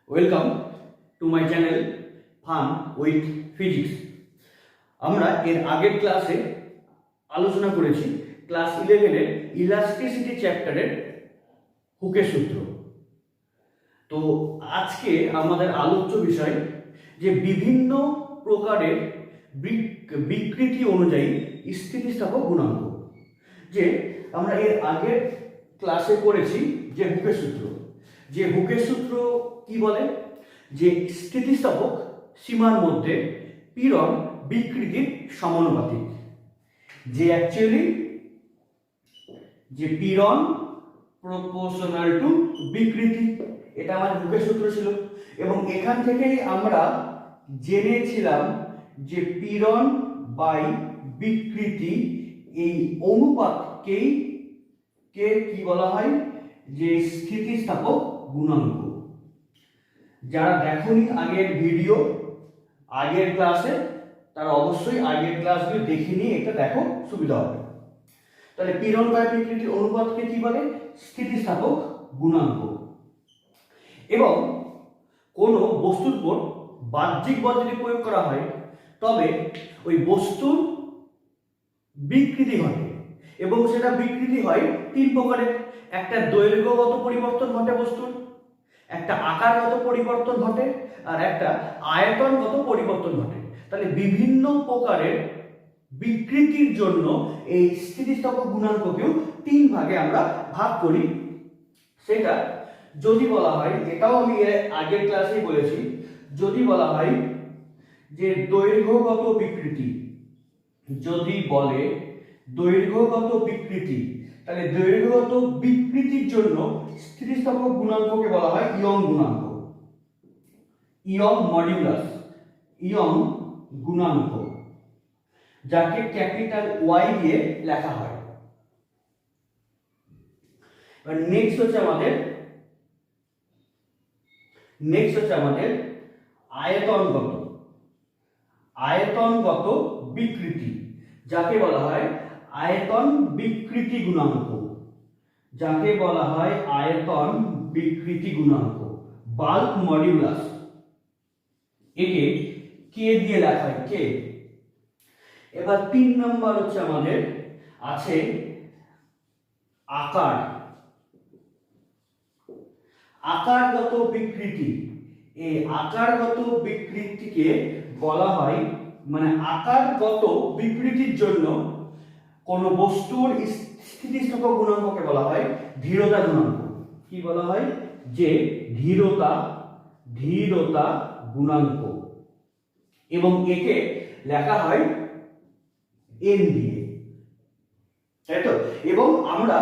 Welcome to my channel fun with physics. আমরা এর আগের ক্লাসে আলোচনা করেছি ক্লাস 11-এর ইলাস্টিসিটি চ্যাপ্টারের হুকের সূত্র। তো আজকে আমাদের আলোচ্য বিষয় যে বিভিন্ন প্রকারের বিকৃতি অনুযায়ী স্থিতিস্থাপক গুণাঙ্ক। যে আমরা এর আগের ক্লাসে পড়েছি যে হুকের সূত্র। যে হুকের সূত্র কি বলে? যে স্থিতিস্থাপক সীমার মধ্যে পীড়ন বিকৃতির সমানুপাতিক। যে অ্যাকচুয়ালি যে পীড়ন প্রপোর্শনাল টু বিকৃতি, এটা আমার হুকের সূত্র ছিল। এবং এখান থেকেই আমরা জেনেছিলাম যে পীড়ন বাই বিকৃতি এই অনুপাতকেই কি বলা হয়? যে স্থিতিস্থাপক গুণাঙ্ক। যারা দেখোনি আগের ভিডিও আগের ক্লাসে, তারা অবশ্যই আগের ক্লাসগুলো দেখে নিয়ে এটা দেখো, সুবিধা হবে। তাহলে পীড়ন বাই বিকৃতির অনুপাতকে কি বলে? স্থিতিস্থাপক গুণাঙ্ক। এবং কোনো বস্তুর উপর বাহ্যিক বল যদি প্রয়োগ করা হয় তবে ওই বস্তুর বিকৃতি ঘটে, এবং সেটা বিকৃতি হয় তিন প্রকারের। একটা দৈর্ঘ্যগত পরিবর্তন ঘটে বস্তুর, একটা আকারগত পরিবর্তন ঘটে, আর একটা আয়তনগত পরিবর্তন ঘটে। তাহলে বিভিন্ন প্রকারের বিকৃতির জন্য এই স্থিতিস্থাপক গুণাঙ্ককেও তিন ভাগে আমরা ভাগ করি। সেটা যদি বলা হয়, এটাও আমি আগের ক্লাসেই বলেছি, যদি বলা হয় যে দৈর্ঘ্যগত বিকৃতি, যদি বলে দৈর্ঘ্যগত বিকৃতি, তাহলে দৈর্ঘ্যগত বিকৃতির জন্য স্থিতিস্থাপক গুণাঙ্ককে বলা হয় ইয়ং গুণাঙ্ক, ইয়ং মডিউলাস, ইয়ং গুণাঙ্ক, যাকে ক্যাপিটাল ওয়াই দিয়ে লেখা হয়। এবার নেক্সট হচ্ছে আমাদের আয়তনগত, আয়তনগত বিকৃতি, যাকে বলা হয় আয়তন বিকৃতি গুণাঙ্ক, যাকে বলা হয় আয়তন বিকৃতি গুণাঙ্ক, বাল্ক মডিউলাস। একে কে দিয়ে লেখা হয়, কে। এবার 3 নম্বর হচ্ছে আমাদের আছে আকার, আকারগত বিকৃতি। এই আকারগত বিকৃতিকে বলা হয়, মানে আকারগত বিকৃতির জন্য কোন বস্তুর স্থিতিস্থাপক গুণাঙ্ককে বলা হয় ধীরতা গুণাঙ্ক। কি বলা হয়? যে ধীরতা গুণাঙ্ক। এবং একে লেখা হয় এন দিয়ে, তাই তো? এবং আমরা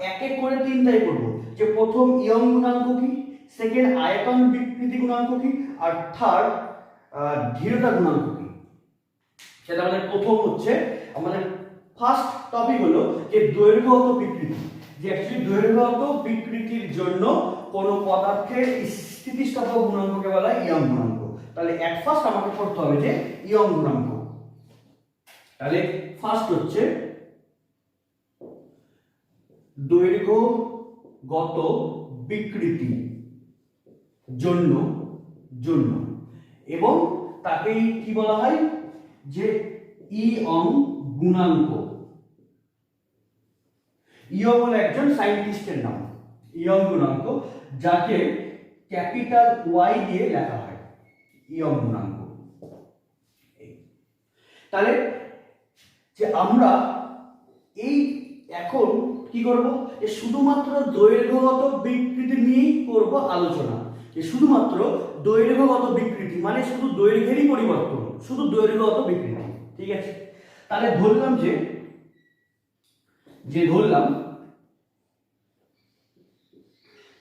এক এক করে তিনটাই করব। যে প্রথম ইয়ং গুণাঙ্ক কি, সেকেন্ড আয়তন বিকৃতি গুণাঙ্ক কি, আর থার্ড ধীরতা গুণাঙ্ক কি। সেটা আমাদের প্রথম হচ্ছে, আমাদের ফার্স্ট টপিক হলো যে দৈর্ঘ্যগত বিকৃতি। যে অ্যাকচুয়ালি দৈর্ঘ্যগত বিকৃতির জন্য কোন পদার্থের স্থিতিস্থাপক গুণাঙ্ককে বলা হয় ইয়ং গুণাঙ্ক। তাহলে এট ফার্স্ট আমাকে করতে হবে যে ইয়ং গুণাঙ্ক। তাহলে ফার্স্ট হচ্ছে দৈর্ঘ্যগত বিকৃতি জন্য, এবং তাকেই কি বলা হয়? যে ইয়ং গুণাঙ্ক। ইয়ং হলো একজন সায়েন্টিস্টের নাম, ইয়ং গুণাঙ্ক, যাকে ক্যাপিটাল ওয়াই দিয়ে লেখা হয় ইয়ং গুণাঙ্ক। তাহলে যে আমরা এই এখন কি করব? যে শুধুমাত্র দৈর্ঘ্যগত বিকৃতি নিয়েই করব আলোচনা। যে শুধুমাত্র দৈর্ঘ্যগত বিকৃতি মানে শুধু দৈর্ঘ্যেরই পরিবর্তন, শুধু দৈর্ঘ্যগত বিকৃতি। ঠিক আছে? তাহলে ধরলাম যে ধরলাম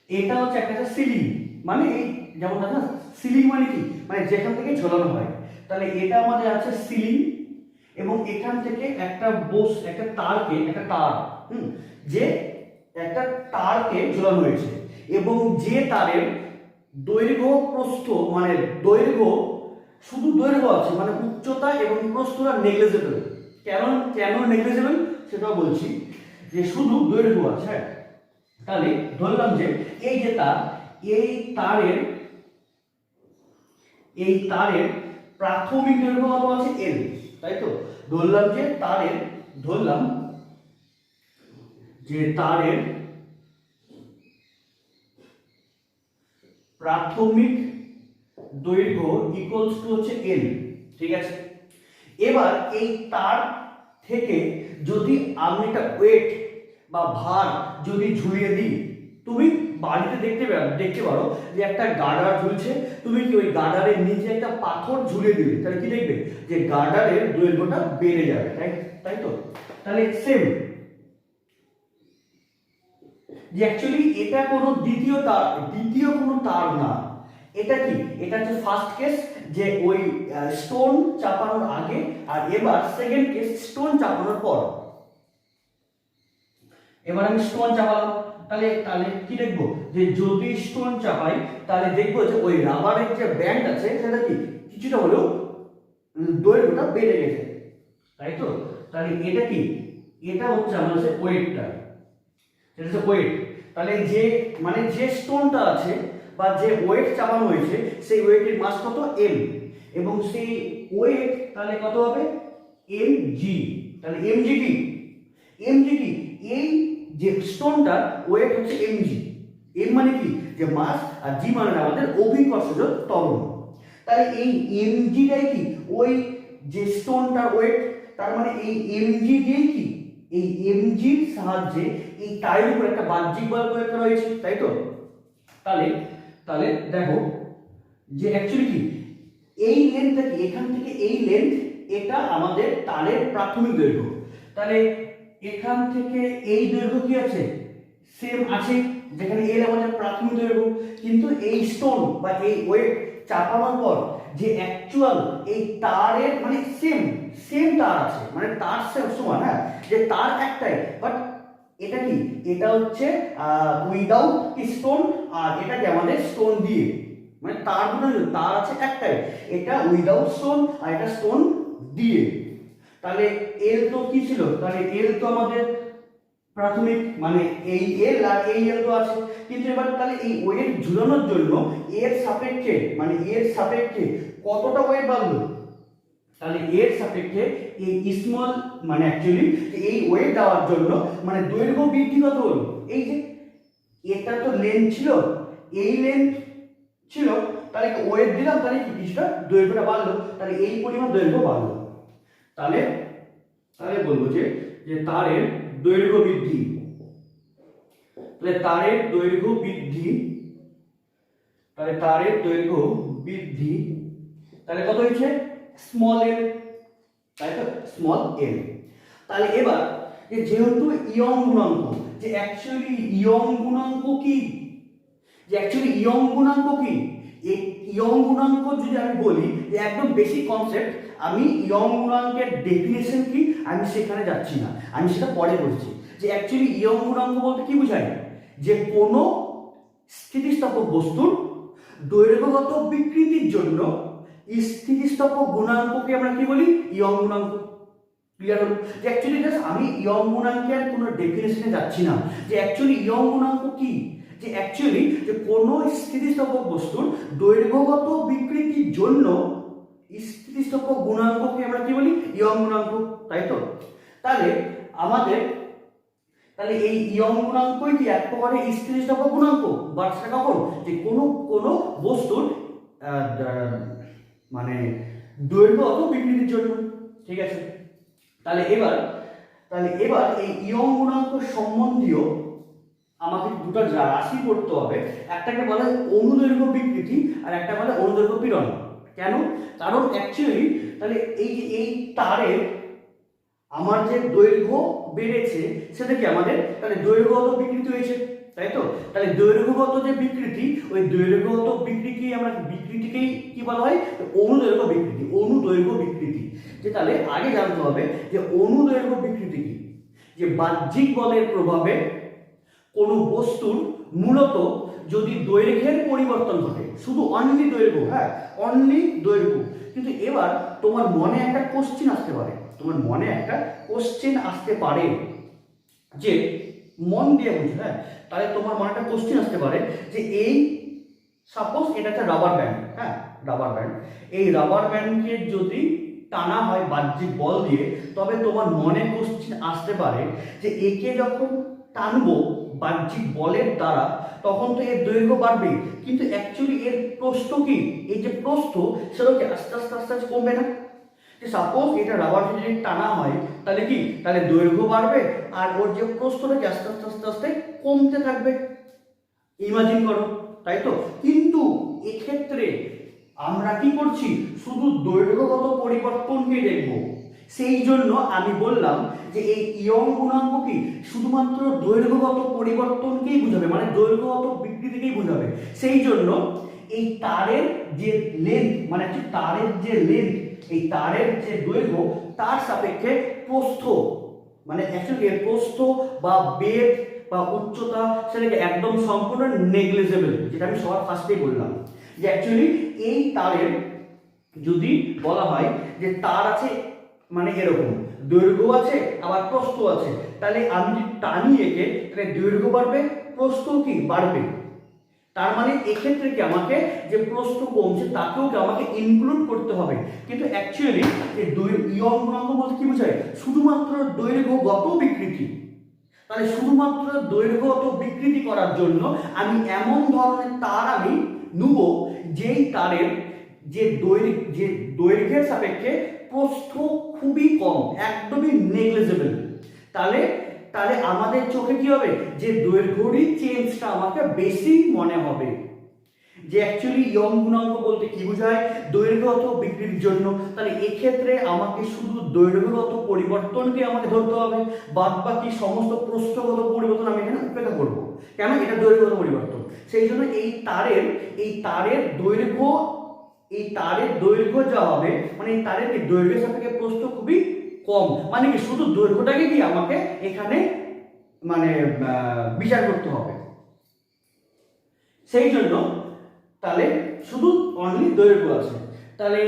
এটা হচ্ছে একটা সিলিং, মানে এই যেমন না, সিলিং মানে কি? মানে যেখান থেকে ঝোলানো হয়। তাহলে এটা আমাদের আছে সিলিং, এবং এখান থেকে একটা তারকে, একটা তার, যে একটা তারকে ঝোলানো হয়েছে, এবং যে তারের দৈর্ঘ্য প্রস্থ, মানে দৈর্ঘ্য, শুধু দৈর্ঘ্য আছে, মানে উচ্চতা এবং প্রস্থটা নেগলিজেবল। কেন নেগলিজেবল সেটাও বলছি, যে শুধু দৈর্ঘ্য আছে। হ্যাঁ, তাহলে ধরলাম যে এই যে তার, এই তারের এই তারের প্রাথমিক দৈর্ঘ্য কত আছে এল, তাই তো? ধরলাম যে তারের প্রাথমিক দৈর্ঘ্য ইকুয়ালস টু হচ্ছে এল, ঠিক আছে? এবার এই তার থেকে যদি আমি একটা ওয়েট বা ভার যদি ঝুলিয়ে দিই, তুমি বাড়িতে দেখতে পারো যে একটা গার্ডার ঝুলছে, তুমি কি ওই গার্ডারের নিচে একটা পাথর ঝুলিয়ে দিবে, তাহলে কি দেখবে যে গার্ডারের দৈর্ঘ্যটা বেড়ে যাবে, তাই তো? তাহলে সেম যে অ্যাকচুয়ালি এটা কোনো দ্বিতীয় কোনো তার না, এটা কি, এটা হচ্ছে ফার্স্ট কেস যে ওই স্টোন চাপানোর আগে, আর এবার সেকেন্ড কেস স্টোন চাপানোর পর। এবার আমি স্টোন চাপালাম, তাহলে কি দেখবো যে যদি স্টোন চাপাই তাহলে দেখবো যে ওই রাবারের যে ব্যান্ড আছে সেটা কি কিছুটা হলেও দৈর্ঘ্যটা বেড়ে গেছে, তাই তো? তাহলে এটা কি, এটা হচ্ছে আমার হচ্ছে ওয়েটটা, এটা হচ্ছে ওয়েট। তাহলে যে মানে যে স্টোনটা আছে বা যে ওয়েট চাপানো হয়েছে সেই ওয়েটের মাস কত এম, এবং সেই ওয়েট তাহলে কত হবে এম জি। তাহলে এম জি কি, এই যে স্টোনটার ওয়েট হচ্ছে এম জি। এম মানে কি যে মাস, আর জি মানে আমাদের অভিকর্ষজ ত্বরণ। তাহলে এই এম জিটাই কি ওই যে স্টোনটার ওয়েট, তার মানে এই এম জি দিয়ে কি এই এমজির সাহায্যে এই তারের উপর একটা বাহ্যিক বল প্রয়োগ করা হয়েছে, তাই তো? তাহলে দেখো যে অ্যাকচুয়ালি কি এই লেন্থটা কি, এখান থেকে এই লেন্থ, এটা আমাদের তারের প্রাথমিক দৈর্ঘ্য। তাহলে এখান থেকে এই দৈর্ঘ্য কি আছে, সেম আছে, যেখানে এল আমাদের প্রাথমিক দৈর্ঘ্য। কিন্তু এই স্টোন বা এই ওয়েট চাপানোর পর যে অ্যাকচুয়াল এই তারের মানে সেম তার আছে, মানে তার সমান, হ্যাঁ, যে তার একটাই, বাট এটা কি, এটা হচ্ছে উইদাউট স্টোন, আর এটা কি আমাদের স্টোন দিয়ে, মানে তার দুটো তার আছে একটাই, এটা উইদাউট স্টোন আর এটা স্টোন দিয়ে। তাহলে এল তো কি ছিল, তাহলে এল তো আমাদের প্রাথমিক, মানে এই এল আর এই এল তো আছে, কিন্তু এবার তাহলে এই ওয়েট ঝুলানোর জন্য এর সাপেক্ষে মানে এর সাপেক্ষে কতটা ওয়েট বাড়লো, তাহলে এর সাপেক্ষে এই স্মল মানে অ্যাকচুয়ালি এই ওয়েট দেওয়ার জন্য মানে দৈর্ঘ্য বৃদ্ধি কত হলো, এই যে এটা তো লেন্থ ছিল, এই লেন্থ ছিল, তাহলে ওয়েট দিলাম, তাহলে কি কিছুটা দৈর্ঘ্যটা বাড়লো, তাহলে এই পরিমাণ দৈর্ঘ্য বাড়লো। তাহলে বলবো যে তারের দৈর্ঘ্য বৃদ্ধি, তাহলে তারের দৈর্ঘ্য বৃদ্ধি তাহলে কত হয়েছে স্মল এল, তাই তো? স্মল এল। তাহলে এবার যেহেতু ইয়ং গুণাঙ্ক, যে অ্যাকচুয়ালি ইয়ং গুণাঙ্ক কি, এই ইয়ং গুণাঙ্ক যদি আমি বলি যে একদম বেসিক কনসেপ্ট, আমি ইয়ং গুণাঙ্কের ডেফিনেশন কি আমি সেখানে যাচ্ছি না, আমি সেটা পরে বলছি। যে অ্যাকচুয়ালি ইয়ং গুণাঙ্ক বলতে কি বোঝায়, যে কোনো স্থিতিস্থাপক বস্তুর দৈর্ঘ্যগত বিকৃতির জন্য স্থিতিস্থাপক গুণাঙ্ককে আমরা কি বলি, ইয়ং গুণাঙ্ক। ক্লিয়ার হলো যে অ্যাকচুয়ালি জাস্ট আমি ইয়ং গুণাঙ্কের কোনো ডেফিনেশনে যাচ্ছি না, যে অ্যাকচুয়ালি ইয়ং গুণাঙ্ক কি, যে অ্যাকচুয়ালি যে কোনো স্থিতিস্থাপক বস্তুর দৈর্ঘ্যগত বিকৃতির জন্য স্থিতিস্থাপক গুণাঙ্ককে আমরা কি বলি, ইয়ং গুণাঙ্ক, তাই তো? তাহলে এই ইয়ং গুণাঙ্কই কি এক প্রকারে স্থিতিস্থাপক গুণাঙ্ক, বা সেটা কখন, যে কোনো বস্তুর মানে দৈর্ঘ্যগত বিকৃতির জন্য, ঠিক আছে? তাহলে এবার এই ইয়ং গুণাঙ্ক সম্বন্ধীয় আমাকে দুটো রাশি করতে হবে, একটাকে বলে অনুদৈর্ঘ্য বিকৃতি আর একটা বলে অনুদৈর্ঘ্য পীড়ন। কেন? কারণ অ্যাকচুয়ালি তাহলে এই যে এই তারের আমার যে দৈর্ঘ্য বেড়েছে সেটা কি আমাদের তাহলে দৈর্ঘ্যগত বিকৃতি হয়েছে, তাই তো? তাহলে দৈর্ঘ্যগত যে বিকৃতি, ওই দৈর্ঘ্যগত বিকৃতিকেই কি বলা হয়, অনুদৈর্ঘ্য বিকৃতি। যে তাহলে আগে জানতে হবে যে অনুদৈর্ঘ্য বিকৃতি কি, যে বাহ্যিক বলের প্রভাবে কোনো বস্তুর মূলত যদি দৈর্ঘ্যের পরিবর্তন ঘটে, শুধু অনলি দৈর্ঘ্য, হ্যাঁ অনলি দৈর্ঘ্য। কিন্তু এবার তোমার মনে একটা কোশ্চেন আসতে পারে, যে মন দিয়ে বুঝো, হ্যাঁ, তাহলে তোমার মনে একটা কোশ্চেন আসতে পারে যে এই সাপোজ এটা একটা রাবার ব্যান্ড, হ্যাঁ, রাবার ব্যান্ড, এই রাবার ব্যান্ডকে যদি টানা হয় বাহ্যিক বল দিয়ে, তবে তোমার মনে কোশ্চেন আসতে পারে যে একে যখন টানবো বাহ্যিক বলের দ্বারা তখন তো এর দৈর্ঘ্য বাড়বে, কিন্তু অ্যাকচুয়ালি এর প্রস্থ কি, এই যে প্রস্থ সেটা কি আস্তে আস্তে আস্তে আস্তে কমবে না? যে সাপোজ এটা রাবার যদি টানা হয় তাহলে কি, তাহলে দৈর্ঘ্য বাড়বে আর ওর যে প্রস্থটা কি আস্তে আস্তে আস্তে আস্তে কমতে থাকবে। ইমাজিন করো, তাই তো? কিন্তু এক্ষেত্রে আমরা কি করছি, শুধু দৈর্ঘ্যগত পরিবর্তনকে দেখব। সেই জন্য আমি বললাম যে এই ইয়ং গুণাঙ্ক কি শুধুমাত্র দৈর্ঘ্যগত পরিবর্তনকেই বোঝাবে, মানে দৈর্ঘ্যগত বিকৃতিকেই বোঝাবে। সেই জন্য এই তারের যে লেন্থ, মানে তারের যে লেন্থ, এই তারের যে দৈর্ঘ্য তার সাপেক্ষে প্রস্থ, মানে অ্যাকচুয়ালি এর প্রস্থ বা বেধ বা উচ্চতা সেটাকে একদম সম্পূর্ণ নেগলিজেবল, যেটা আমি সবার ফার্স্টেই বললাম যে অ্যাকচুয়ালি এই তারের যদি বলা হয় যে তার আছে মানে এরকম দৈর্ঘ্য আছে আবার প্রস্থ আছে, তাহলে আমি যদি টানি একে তাহলে দৈর্ঘ্য বাড়বে, প্রস্থ কি বাড়বে। তার মানে এক্ষেত্রে কি আমাকে যে প্রস্থ কমছে তাকেও কি আমাকে ইনক্লুড করতে হবে। কিন্তু অ্যাকচুয়ালি এই ইয়ং গুণাঙ্ক বলতে কি বোঝায়, শুধুমাত্র দৈর্ঘ্যগত বিকৃতি। তাহলে শুধুমাত্র দৈর্ঘ্যগত বিকৃতি করার জন্য আমি এমন ধরনের তার আমি নেব যেই তারের যে দৈর্ঘ্যের সাপেক্ষে প্রস্থ খুবই কম, একদমই নেগলিজেবল। তাহলে তাহলে আমাদের চোখে কি হবে, যে দৈর্ঘ্যের চেঞ্জটা আমাকে বেশি মনে হবে। যে অ্যাকচুয়ালি ইয়ং গুণাঙ্ক বলতে কি বোঝায়, দৈর্ঘ্যগত বিকৃতির জন্য। তাহলে এক্ষেত্রে আমাকে শুধু দৈর্ঘ্যগত পরিবর্তনকে আমাকে ধরতে হবে, বাদ বাকি সমস্ত প্রস্থগত পরিবর্তন আমি এখানে উপেক্ষা করব। কেন, এটা দৈর্ঘ্যগত পরিবর্তন। সেই জন্য এই তারের দৈর্ঘ্য, এই তারের দৈর্ঘ্য যা হবে, মানে এই তারের দৈর্ঘ্যের সাপেক্ষে প্রস্থ খুবই কম, মানে কি শুধু দৈর্ঘ্যটাকে কি আমাকে এখানে মানে বিচার করতে হবে। সেই জন্য তাহলে শুধু অনলি দৈর্ঘ্য আছে। তাহলে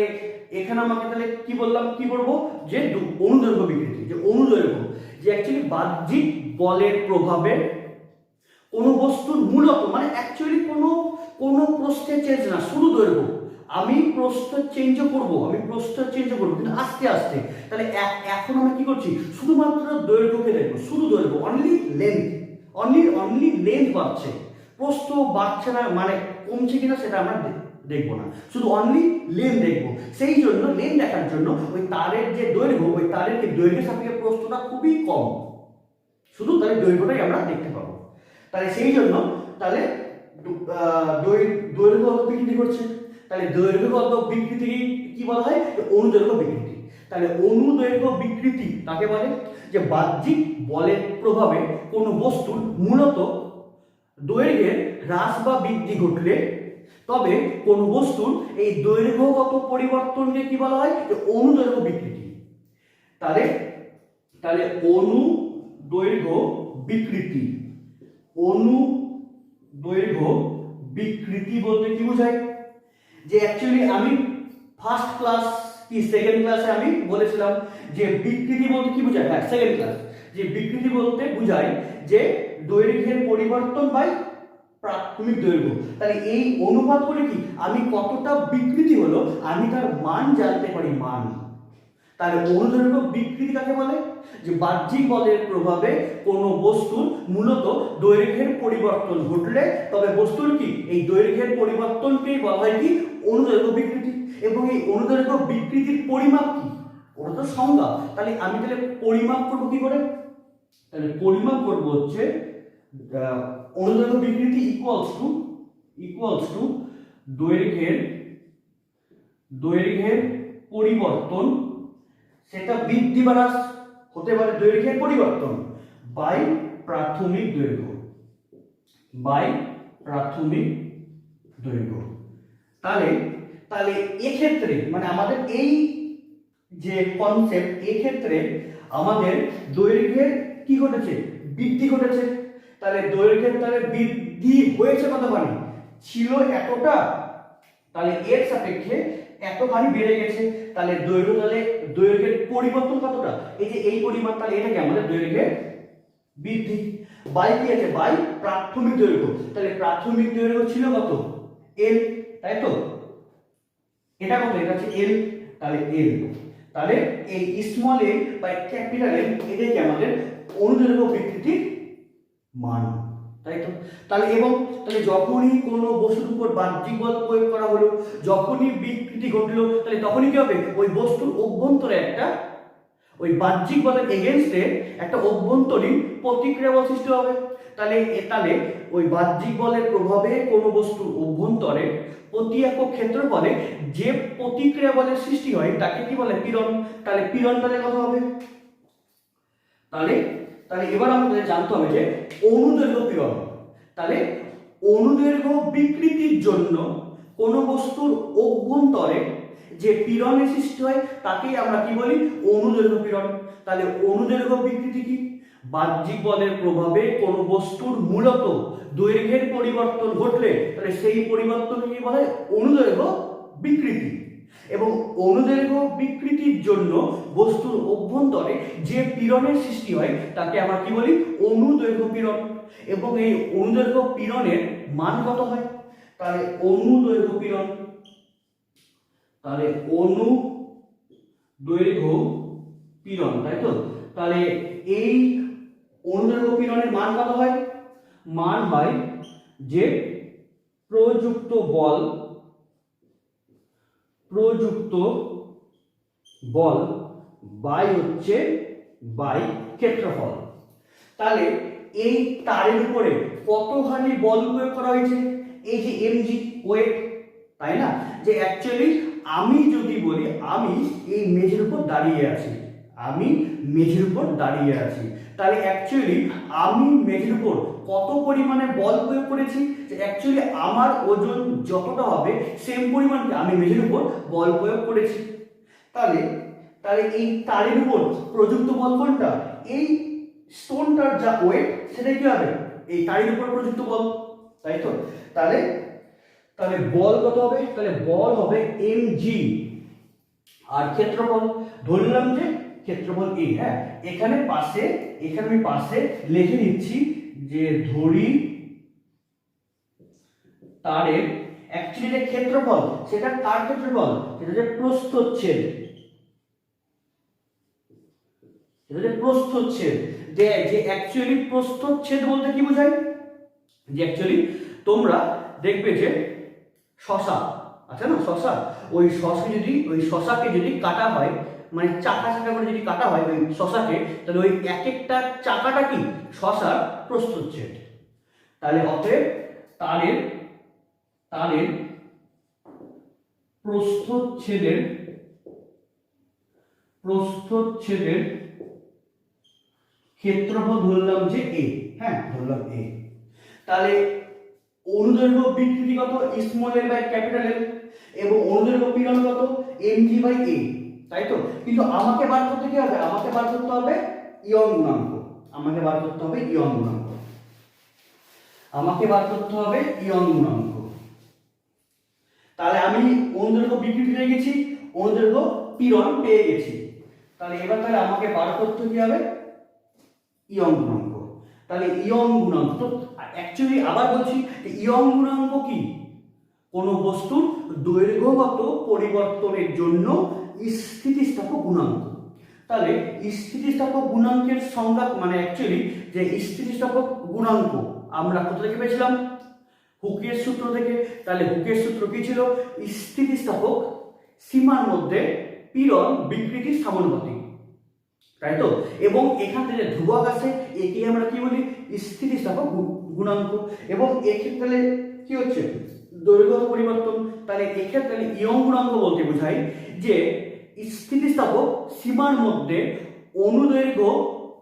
এখানে আমাকে তাহলে কি বললাম, কি করবো, যে অনুদৈর্ঘ্য বিকৃতি, যে অনুদৈর্ঘ্য যে অ্যাকচুয়ালি বাহ্যিক বলের প্রভাবে কোনো বস্তুর মূলত, মানে অ্যাকচুয়ালি কোনো প্রস্থের চেঞ্জ না, শুধু দৈর্ঘ্য। আমি প্রস্থ চেঞ্জও করবো, কিন্তু আস্তে আস্তে। তাহলে এখন আমরা কি করছি, শুধুমাত্র দৈর্ঘ্যকে দেখবো, শুধু দৈর্ঘ্য, অনলি লেন্থ, অনলি লেন্থ বাড়ছে, প্রস্থ বাড়ছে না, মানে কমছে কিনা সেটা আমরা দেখবো না, শুধু অনলি লেন্থ দেখবো। সেই জন্য লেন্থ দেখার জন্য ওই তারের যে দৈর্ঘ্য, ওই তারের দৈর্ঘ্যের সাপেক্ষে প্রস্থটা খুবই কম, শুধু তাহলে দৈর্ঘ্যটাই আমরা দেখতে পাবো। তাহলে সেই জন্য তাহলে দৈর্ঘ্যগত বিকৃতি করছে। তাহলে দৈর্ঘ্যগত বিকৃতি কি বলা হয়, অনুদৈর্ঘ্য বিকৃতি। তাহলে অনুদৈর্ঘ্য বিকৃতি কাকে বলে, যে বাহ্যিক বলের প্রভাবে কোনো বস্তুর মূলত দৈর্ঘ্যের হ্রাস বা বৃদ্ধি ঘটলে তবে কোনো বস্তুর এই দৈর্ঘ্যগত পরিবর্তনকে কি বলা হয়, যে অনুদৈর্ঘ্য বিকৃতি। তাহলে তাহলে অনুদৈর্ঘ্য বিকৃতি, অনুদৈর্ঘ্য বিকৃতি বলতে কি বোঝায়, যে অ্যাকচুয়ালি আমি ফার্স্ট ক্লাস কি সেকেন্ড ক্লাসে আমি বলেছিলাম যে বিকৃতি বলতে কি বোঝায়, হ্যাঁ সেকেন্ড ক্লাস, যে বিকৃতি বলতে বোঝায় যে দৈর্ঘ্যের পরিবর্তন বাই প্রাথমিক দৈর্ঘ্য। তাহলে এই অনুপাত করে কি আমি কতটা বিকৃতি হলো আমি তার মান জানতে পারি, মান। তাহলে অনুদৈর্ঘ্য বিকৃতি কাকে বলে, যে বাহ্যিক বলের প্রভাবে কোনো বস্তুর মূলত দৈর্ঘ্যের পরিবর্তন ঘটলে তবে বস্তুর কি এই দৈর্ঘ্যের পরিবর্তনকেই বলা হয় কি অনুদৈর্ঘ্য বিকৃতি। এবং এই অনুদৈর্ঘ্য বিকৃতির পরিমাপ কি, ওটা তো সংজ্ঞা। তাহলে আমি তাহলে পরিমাপ করবো কি করে, তাহলে পরিমাপ করবো হচ্ছে অনুদৈর্ঘ্য বিকৃতি ইকুয়ালস টু দৈর্ঘ্যের পরিবর্তন, সেটা বৃদ্ধি বা হ্রাস হতে পারে, দৈর্ঘ্যের পরিবর্তন বাই প্রাথমিক দৈর্ঘ্য। তাহলে তাহলে এক্ষেত্রে মানে আমাদের এই যে কনসেপ্ট, এক্ষেত্রে আমাদের দৈর্ঘ্যের কি ঘটেছে, বৃদ্ধি ঘটেছে। তাহলে দৈর্ঘ্যের তাহলে বৃদ্ধি হয়েছে কতখানি, ছিল এতটা, তাহলে এর সাপেক্ষে এতখানি বেড়ে গেছে। তাহলে দৈর্ঘ্যের পরিবর্তন কতটা, এই যে এই পরিমাণ, তাহলে এটাকে আমাদের দৈর্ঘ্যের বৃদ্ধি বাই কি আছে, বাই প্রাথমিক দৈর্ঘ্য। তাহলে প্রাথমিক দৈর্ঘ্য ছিল কত, এল, তাই তো। এটা কত? এটা হচ্ছে এল, তাহলে এল। তাহলে এই স্মল এল বা ক্যাপিটাল এল এটাই কি আমাদের অনুদৈর্ঘ্য বিকৃতির মান, তাই তো? তাহলে এবং তাহলে যখনই কোনো বস্তুর উপর বাহ্যিক বল প্রয়োগ করা হলো, যখনই বিকৃতি ঘটলো, তাহলে তখনই কি হবে? ওই বস্তুর অভ্যন্তরে একটা ওই বাহ্যিক বলের এগেনস্টে একটা অভ্যন্তরীণ প্রতিক্রিয়া বল সৃষ্টি হবে। তাহলে ওই বাহ্যিক বলের প্রভাবে কোনো বস্তুর অভ্যন্তরে প্রতি একক ক্ষেত্রফলে যে প্রতিক্রিয়া বলের সৃষ্টি হয় তাকে কি বলে? পীড়ন। তাহলে পীড়ন তাহলে কত হবে? তাহলে তাহলে এবার আমাদের জানতে হবে যে অনুদৈর্ঘ্য পীড়ন। তাহলে অনুদৈর্ঘ্য বিকৃতির জন্য কোনো বস্তুর অভ্যন্তরে যে পীড়নের সৃষ্টি হয় তাকেই আমরা কি বলি? অনুদৈর্ঘ্য পীড়ন। তাহলে অনুদৈর্ঘ্য বিকৃতি কি? বাহ্যিক বলের প্রভাবে কোনো বস্তুর মূলত দৈর্ঘ্যের পরিবর্তন ঘটলে তাহলে সেই পরিবর্তনকে কি বলা হয়? অনুদৈর্ঘ্য বিকৃতি। এবং অনুদৈর্ঘ্য বিকৃতির জন্য বস্তুর অভ্যন্তরে যে পীড়নের সৃষ্টি হয় তাকে আমরা কি বলি? অনুদৈর্ঘ্য পীড়ন। এবং এই অনুদৈর্ঘ্য পীড়নের মান কত হয়? তাহলে অনুদৈর্ঘ্য পীড়ন, তাহলে অনুদৈর্ঘ্য পীড়ন, তাই তো? তাহলে এই অনুদৈর্ঘ্য পীড়নের মান কত হয়? মান হয় যে প্রযুক্ত বল বাই হচ্ছে বাই ক্ষেত্রফল। তাহলে এই তারের উপরে কতখানি বল প্রয়োগ করা হয়েছে? এই যে mg ওয়েট, তাই না? যে অ্যাকচুয়ালি আমি যদি বলি আমি এই মেঝের উপর দাঁড়িয়ে আছি, তাহলে অ্যাকচুয়ালি আমি মেঝের উপর কত পরিমাণে বল প্রয়োগ করেছি? যে অ্যাকচুয়ালি আমার ওজন যতটা হবে সেম পরিমাণকে আমি মেঝের উপর বল প্রয়োগ করেছি। তাহলে তাহলে এই তারের উপর প্রযুক্ত বল কোনটা? এই স্টোনটার যা ওয়েট সেটা কি হবে? এই তারের উপর প্রযুক্ত বল, তাই তো? তাহলে তাহলে বল কত হবে? তাহলে বল হবে mg, আর ক্ষেত্রফল ধরলাম যে ক্ষেত্রফল a। হ্যাঁ, এখানে আমি পাশে লিখে নিচ্ছি যে ধরি তারের অ্যাকচুয়ালি যে ক্ষেত্রফল সেটা কার ক্ষেত্রফল? সেটা যে প্রস্থচ্ছেদ, যে অ্যাকচুয়ালি প্রস্থচ্ছেদ বলতে কি বোঝায়? যে অ্যাকচুয়ালি তোমরা দেখবে যে শশা আছে না, ওই শশাকে যদি কাটা হয়, মানে চাকা করে যদি কাটা হয় ওই শশাকে, তাহলে ওই এক একটা চাকাটা কি? শশার প্রস্থচ্ছেদ। তাহলে অতএব তারের প্রস্থচ্ছেদের ক্ষেত্রফল ধরলাম যে a। হ্যাঁ, ধরলাম a। তাহলে অনুদৈর্ঘ্য বিকৃতি কত? Small L by capital L. এবং অনুদৈর্ঘ্য পীড়ন কত? mg বাই a, তাই তো? কিন্তু আমাকে বার করতে কি হবে? আমাকে বার করতে হবে ইয়ং গুণাঙ্ক। তাহলে আমি অনুদৈর্ঘ্য বিকৃতি পেয়ে গেছি, অনুদৈর্ঘ্য পীড়ন পেয়ে গেছি। তাহলে আমাকে বার করতে কি হবে? ইয়ং গুণাঙ্ক। তাহলে ইয়ং গুণাঙ্ক তো অ্যাকচুয়ালি আবার বলছি ইয়ং গুণাঙ্ক কি? কোন বস্তুর দৈর্ঘ্যগত পরিবর্তনের জন্য স্থিতিস্থাপক গুণাঙ্ক। তাহলে স্থিতিস্থাপক গুণাঙ্কের সংজ্ঞা মানে অ্যাকচুয়ালি যে স্থিতিস্থাপক গুণাঙ্ক আমরা কোথা থেকে পেয়েছিলাম? হুকের সূত্র থেকে। তাহলে হুকের সূত্র কি ছিল? স্থিতিস্থাপক সীমার মধ্যে পীড়ন বিকৃতির সমানুপাতিক, তাই তো? এবং এখান থেকে ধ্রুবক আছে, একে আমরা কি বলি? স্থিতিস্থাপক গুণাঙ্ক। এবং এক্ষেত্রে কি হচ্ছে? দৈর্ঘ্য পরিবর্তন। তাহলে এক্ষেত্রে ইয়ং গুণাঙ্ক বলতে বোঝায় যে স্থিতিস্থাপক সীমার মধ্যে অনুদৈর্ঘ্য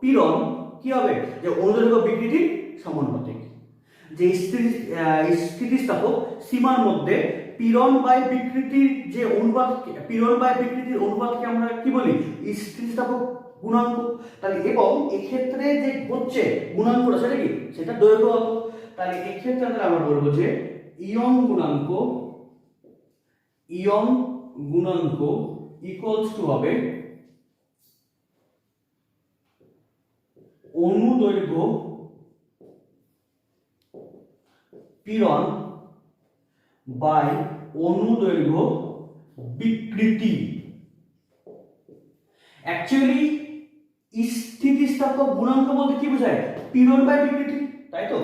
পীড়ন কি হবে? যে অনুদৈর্ঘ্য বিকৃতির সমানুপাতিক। যে স্থিতিস্থাপক সীমার মধ্যে পীড়ন বাই বিকৃতির যে অনুপাত, পীড়ন বাই বিকৃতির অনুপাতকে আমরা কি বলি? স্থিতিস্থাপক গুণাঙ্ক। তাহলে এবং এক্ষেত্রে যে হচ্ছে গুণাঙ্কটা সেটা কি? সেটা দৈর্ঘ্যগত। তাহলে এক্ষেত্রে আমরা বলবো যে ইয়ং গুণাঙ্ক ইকুয়ালস টু হবে অনুদৈর্ঘ্য পীড়ন বাই অনুদৈর্ঘ্য বিকৃতি। অ্যাকচুয়ালি স্থিতিস্থাপক গুণাঙ্ক বলতে কি বোঝায়? পীড়ন বাই বিকৃতি, তাই তো?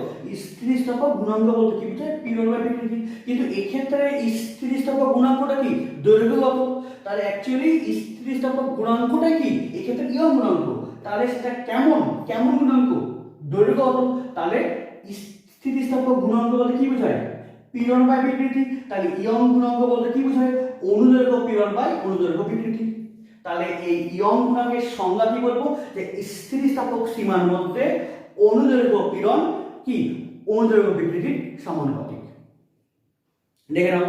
স্থিতিস্থাপক গুণাঙ্ক বলতে কি বোঝায়? পীড়ন বাই বিকৃতি। কিন্তু এক্ষেত্রে স্থিতিস্থাপক গুণাঙ্কটা কি? দৈর্ঘ্যগত। তাহলে অ্যাকচুয়ালি স্থিতিস্থাপক গুণাঙ্কটা কি? এক্ষেত্রে ইয়ং গুণাঙ্ক। তাহলে সেটা কেমন কেমন গুণাঙ্ক? দৈর্ঘ্যগত। তাহলে স্থিতিস্থাপক গুণাঙ্ক বলতে কি বোঝায়? পীড়ন বাই বিকৃতি। তাহলে ইয়ং গুণাঙ্ক বলতে কি বোঝায়? অনুদৈর্ঘ্য পীড়ন বাই অনুদৈর্ঘ্য বিকৃতি। তাহলে এই ইয়ং গুণাঙ্কের সংজ্ঞা কি বলবো? যে স্থিতিস্থাপক সীমার মধ্যে অনুদৈর্ঘ্য পীড়ন কি? অনুদৈর্ঘ্য বিকৃতির সমানুপাতিক। দেখে নাও।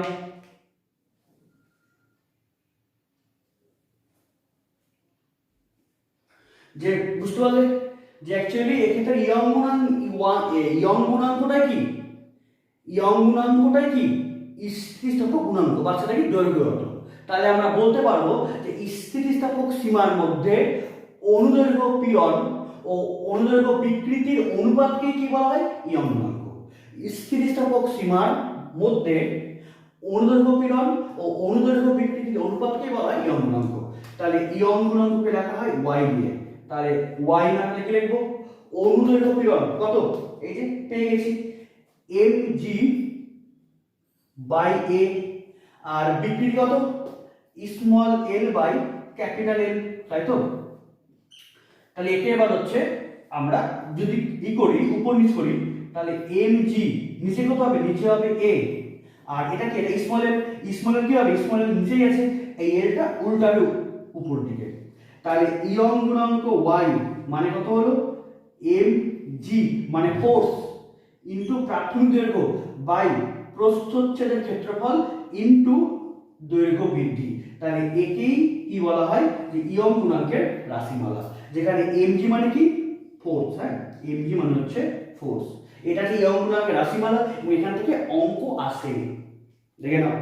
যে বুঝতে পারলে যে অ্যাকচুয়ালি এক্ষেত্রে ইয়ং গুণাঙ্কটাই কি? ইয়ং গুণাঙ্কটাই কি? স্থিতিস্থাপক গুণাঙ্ক, বাচ্চাটা কি? দৈর্ঘ্যগত। তাহলে আমরা বলতে পারবো যে স্থিতিস্থাপক সীমার মধ্যে অনুদৈর্ঘ্য পীড়ন ও অনুদৈর্ঘ্য বিকৃতির অনুপাতকে কি বলা হয়? ইয়ং গুণাঙ্ক। স্থিতিস্থাপক সীমার মধ্যে অনুদৈর্ঘ্য পীড়ন ও অনুদৈর্ঘ্য বিকৃতির অনুপাতকে বলা হয় ইয়ং গুণাঙ্ক। তাহলে ইয়ং গুণাঙ্ককে লেখা হয় ওয়াই দিয়ে। তাহলে ওয়াই না লিখে লিখবো অনুদৈর্ঘ্য পীড়ন কত? এই যে পেয়ে গেছি এম জি বাই এ, আর বিকৃতি কত? Small L by capital L, তাই তো? তাহলে একে এবার হচ্ছে আমরা যদি ই করি, উপর নিচ করি, তাহলে এম জি নিচে কত হবে? নিচে হবে এ, আর এটা কি? এটা স্মল এল। স্মল এল কি হবে? স্মল এল নিচেই আছে, এই এলটা উল্টাবে উপর দিকে। তাহলে ইয়ং গুণাঙ্ক ওয়াই মানে কত হলো? এম জি মানে ফোর্স ইনটু প্রাথমিক দৈর্ঘ্য বাই প্রস্থচ্ছেদের ক্ষেত্রফল ইনটু দৈর্ঘ্য বৃদ্ধি। তাহলে একেই কি বলা হয়? যে ইয়ং গুণাঙ্কের রাশিমালা, যেখানে এমজি মানে কি? ফোর্স। হ্যাঁ, এমজি মানে হচ্ছে ফোর্স। এটা কি ইয়ং গুণাঙ্কের রাশিমালা, এবং এখান থেকে অঙ্ক আসে। দেখে নাও,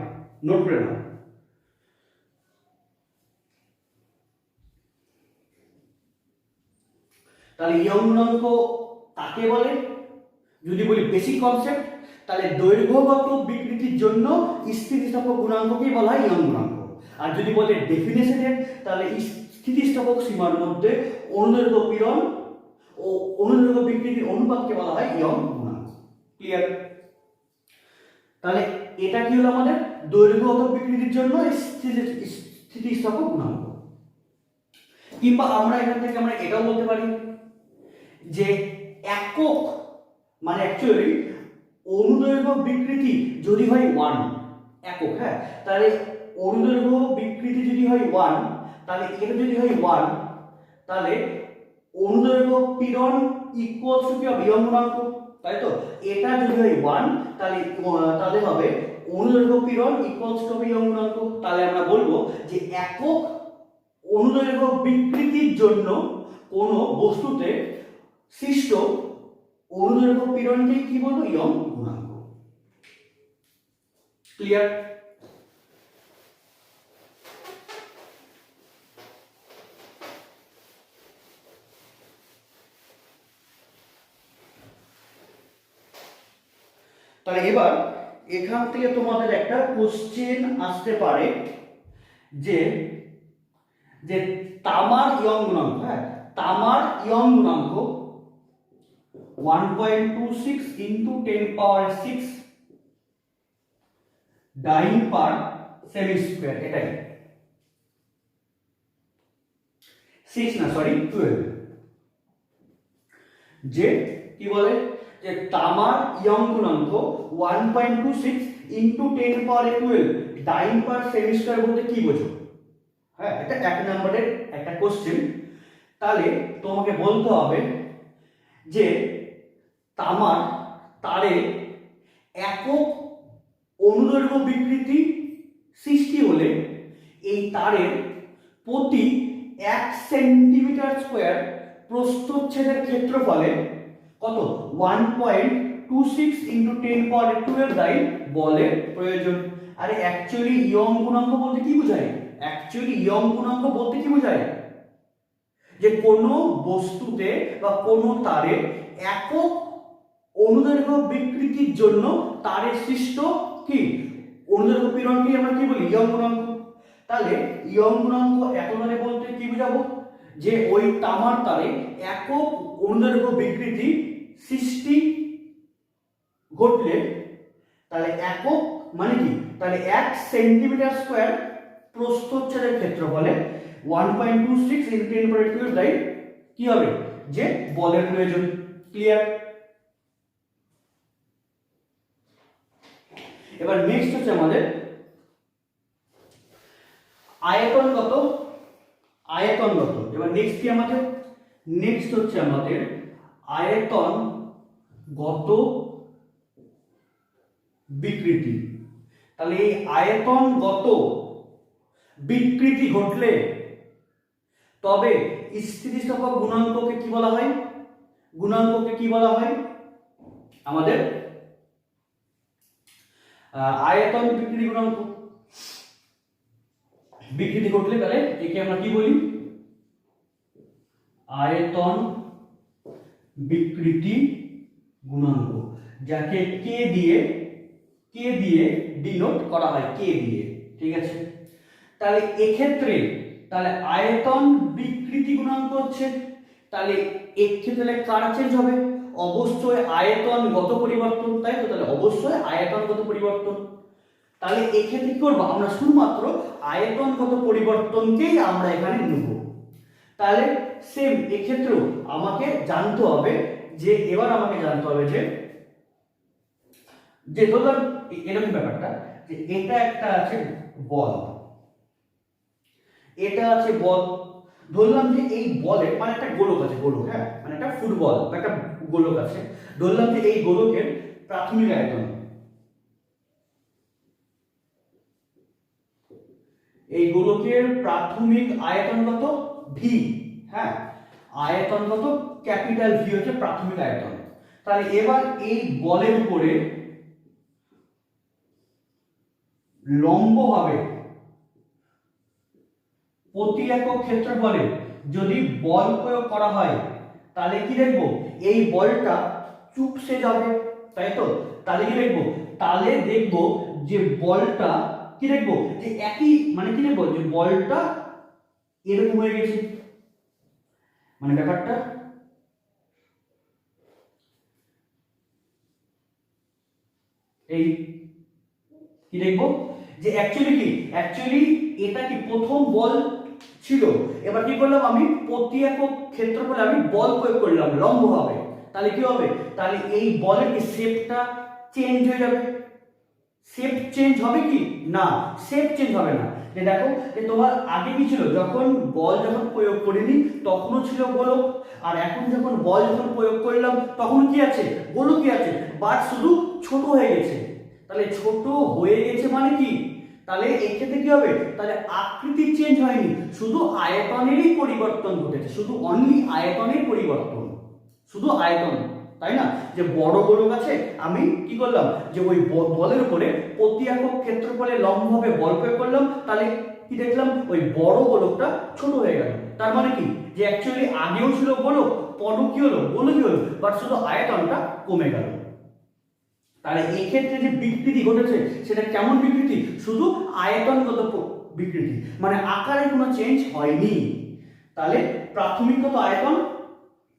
নোট করে নাও। তাহলে ইয়ং গুণাঙ্ক কাকে বলে? যদি বলি বেসিক কনসেপ্ট, তাহলে দৈর্ঘ্যগত বিকৃতির জন্য স্থিতিস্থাপক গুণাঙ্ককেই বলা হয় ইয়ং গুণাঙ্ক। আর যদি বলে ডেফিনেশনের, তাহলে স্থিতিস্থাপক সীমার মধ্যে অনুদৈর্ঘ্য পীড়ন ও অনুদৈর্ঘ্য বিকৃতির অনুপাতকে বলা হয় ইয়ং গুণাঙ্ক। ক্লিয়ার? তাহলে এটা কি হলো আমাদের? দৈর্ঘ্যগত বিকৃতির জন্য স্থিতিস্থাপক গুণাঙ্ক। কিংবা আমরা এখান থেকে আমরা এটাও বলতে পারি যে একক মানে অ্যাকচুয়ালি অনুদৈর্ঘ্য বিকৃতি যদি হয় 1 একক, হ্যাঁ, তাহলে অনুদৈর্ঘ্য বিকৃতি যদি হয় 1, তাহলে এটা যদি হয় 1, তাহলে অনুদৈর্ঘ্য পীড়ন ইকুয়ালস টু কি হবে? ইয়ং গুণাঙ্ক, তাই তো? এটা যদি হয় 1, তাহলে হবে অনুদৈর্ঘ্য পীড়ন ইকুয়ালস টু ইয়ং গুণাঙ্ক। তাহলে আমরা বলবো যে একক অনুদৈর্ঘ্য বিকৃতির জন্য কোন বস্তুতে সৃষ্ট অনুদৈর্ঘ্য পীড়নকে কি বলবো? ইয়ং গুণাঙ্ক। ক্লিয়ার? তাহলে এবার এখান থেকে তোমাদের একটা কোশ্চেন আসতে পারে যে যে তামার ইয়ং গুণাঙ্ক, হ্যাঁ, তামার ইয়ং গুণাঙ্ক 1.26 ইনটু 10 পাওয়ার 6 ডাইন পার সেমি স্কয়ার, এটাই 6 না, সরি 12। যে কি বলে? যে তামার ইয়ং গুণাঙ্ক 1.26 ইনটু 10 পাওয়ার 12 ডাইন পার সেমি স্কয়ার বলতে কি বোঝো? হ্যাঁ, এটা 1 নম্বরের একটা কোশ্চেন। তাহলে তোমাকে বলতে হবে যে তারে একক অনুদৈর্ঘ্য বিকৃতি সৃষ্টি হলে এই তারের প্রতি 1 সেন্টিমিটার স্কয়ার প্রস্থচ্ছেদের ক্ষেত্রফলে কত? 1.26 ইনটু 10 পাওয়ার 12 ডাইন বলের প্রয়োজন। আরে অ্যাকচুয়ালি ইয়ং গুণাঙ্ক বলতে কি বোঝায়? অ্যাকচুয়ালি ইয়ং গুণাঙ্ক বলতে কি বোঝায়? যে কোনো বস্তুতে বা কোনো তারে একক অনুদৈর্ঘ্য বিকৃতির জন্য তারের সৃষ্ট কি অনুদৈর্ঘ্য পীড়নকে আমরা কি বলি? ইয়ং গুণাঙ্ক। তাহলে ইয়ং গুণাঙ্ক একতারে বলতে কি বোঝাবো, যে ওই তামার তারে একক অনুদৈর্ঘ্য বিকৃতি সৃষ্টি ঘটলে, তাহলে একক মানে কি, তাহলে 1 সেন্টিমিটার স্কয়ার প্রস্থচ্ছেদের ক্ষেত্রফলে 1.26 × 10⁻³ কি হবে, যে বলের প্রয়োজন। ক্লিয়ার? এবার নেক্সট হচ্ছে আমাদের আয়তনগত। এবার নেক্সট কি আমাদের, নেক্সট হচ্ছে আমাদের আয়তনগত বিকৃতি। তাহলে এই আয়তনগত বিকৃতি ঘটলে তবে স্থিতিস্থাপক গুণাঙ্ককে কি বলা হয়, আমাদের আয়তন বিকৃতি গুণাঙ্ক। বিকৃতি ঘটলে তাহলে একে আমরা কি বলি, আয়তন বিকৃতি গুণাঙ্ক, যাকে কে দিয়ে ডিনোট করা হয়, কে দিয়ে। ঠিক আছে? তাহলে এক্ষেত্রে তাহলে আয়তন বিকৃতি গুণাঙ্ক হচ্ছে, তাহলে এক্ষেত্রে কার চেঞ্জ হবে, অবশ্যই আয়তনগত পরিবর্তন, তাই তো? তাহলে অবশ্যই আয়তনগত পরিবর্তন। তাহলে এক্ষেত্রে কি করবো আমরা, শুধুমাত্র আয়তনগত পরিবর্তনকেই আমরা এখানে নেব। তাহলে সেম এক্ষেত্রেও আমাকে জানতে হবে যে, যে ধরলাম এরকম ব্যাপারটা, যে এটা একটা আছে বল, ধরলাম যে এই বলের মানে একটা গোলক আছে, হ্যাঁ, মানে একটা ফুটবল বা একটা গোলক আছে, ধরলাম যে এই গোলকের প্রাথমিক আয়তন, কত, ভি। হ্যাঁ, আয়তনগত ক্যাপিটাল ভি হচ্ছে প্রাথমিক আয়তন। তাহলে এবার এই বলের উপরে লম্বভাবে প্রতি একক ক্ষেত্রফলে যদি বল প্রয়োগ করা হয়, তাহলে কি দেখবো, এই বলটা চুপসে যাবে, তাই তো? তাহলে কি দেখবো, তাহলে দেখবো যে বলটা কি দেখবো, যে একই মানে কি দেখবো, যে বলটা এরকম হয়ে গেছে, মানে ব্যাপারটা এই কি দেখবো, যে অ্যাকচুয়ালি এটা কি প্রথম বল ছিল, এবার কি করলাম আমি, প্রতি একক ক্ষেত্রফলে আমি বল প্রয়োগ করলাম লম্বভাবে, তাহলে কি হবে, তাহলে এই বলের কি শেপটা চেঞ্জ হয়ে যাবে। শেপ চেঞ্জ হবে কি না, শেপ চেঞ্জ হবে না। যে দেখো, যে তোমার আগে কি ছিল, বল যখন প্রয়োগ করিনি তখনও ছিল গোলক, আর এখন যখন বল প্রয়োগ করলাম তখন কি আছে, গোলকই আছে, বাট শুধু ছোট হয়ে গেছে। তাহলে ছোট হয়ে গেছে মানে কি, তাহলে এই ক্ষেত্রে কি হবে, তাহলে আকৃতি চেঞ্জ হয়নি, শুধু আয়তনেরই পরিবর্তন ঘটেছে, শুধু অনলি আয়তনের পরিবর্তন, শুধু আয়তন, তাই না? যে বড় গোলক আছে, আমি কি করলাম, যে ওই বলের উপরে প্রতি একক ক্ষেত্রফলে লম্বভাবে বল প্রয়োগ করলাম, তাহলে কি দেখলাম, ওই বড় গোলকটা ছোট হয়ে গেল। তার মানে কি, যে অ্যাকচুয়ালি আগেও ছিল গোলক, পরও কি হলো, গোলকই হলো, বাট শুধু আয়তনটা কমে গেল। তাহলে এই ক্ষেত্রে যে বিকৃতি ঘটেছে সেটা কেমন বিকৃতি, শুধু আয়তনগত বিকৃতি, মানে আকারে কোনো চেঞ্জ হয়নি। তাহলে প্রাথমিকগত আয়তন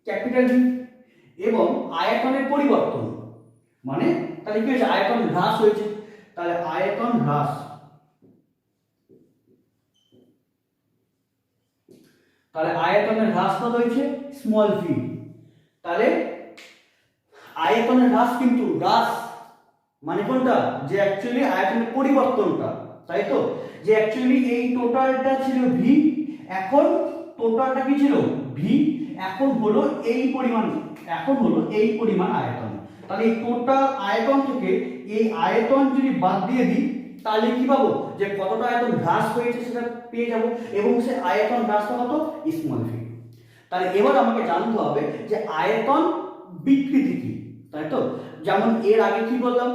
ক্যাপিটাল ভি, এবং আয়তনের পরিবর্তন মানে, তাহলে কি হয়েছে, আয়তন হ্রাস হয়েছে। তাহলে আয়তন হ্রাস, তাহলে আয়তনের হ্রাস কত হয়েছে, স্মল ভি। তাহলে আয়তনের হ্রাস, কিন্তু হ্রাস মানে কোনটা, যে অ্যাকচুয়ালি আয়তনের পরিবর্তনটা, তাই তো? যে অ্যাকচুয়ালি এই টোটালটা ছিল ভি, এখন টোটালটা কি ছিল, ভি, এখন হলো এই পরিমাণ আয়তন। তাহলে এই টোটাল আয়তন থেকে এই আয়তন যদি বাদ দিয়ে দিই, তাহলে কি পাবো, যে কতটা আয়তন হ্রাস হয়েছে সেটা পেয়ে যাব, এবং সে আয়তন হ্রাসটা কত, স্মল ভি। তাহলে এবার আমাকে জানতে হবে যে আয়তন বিকৃতি কি, তাই তো? যেমন এর আগে কি বললাম,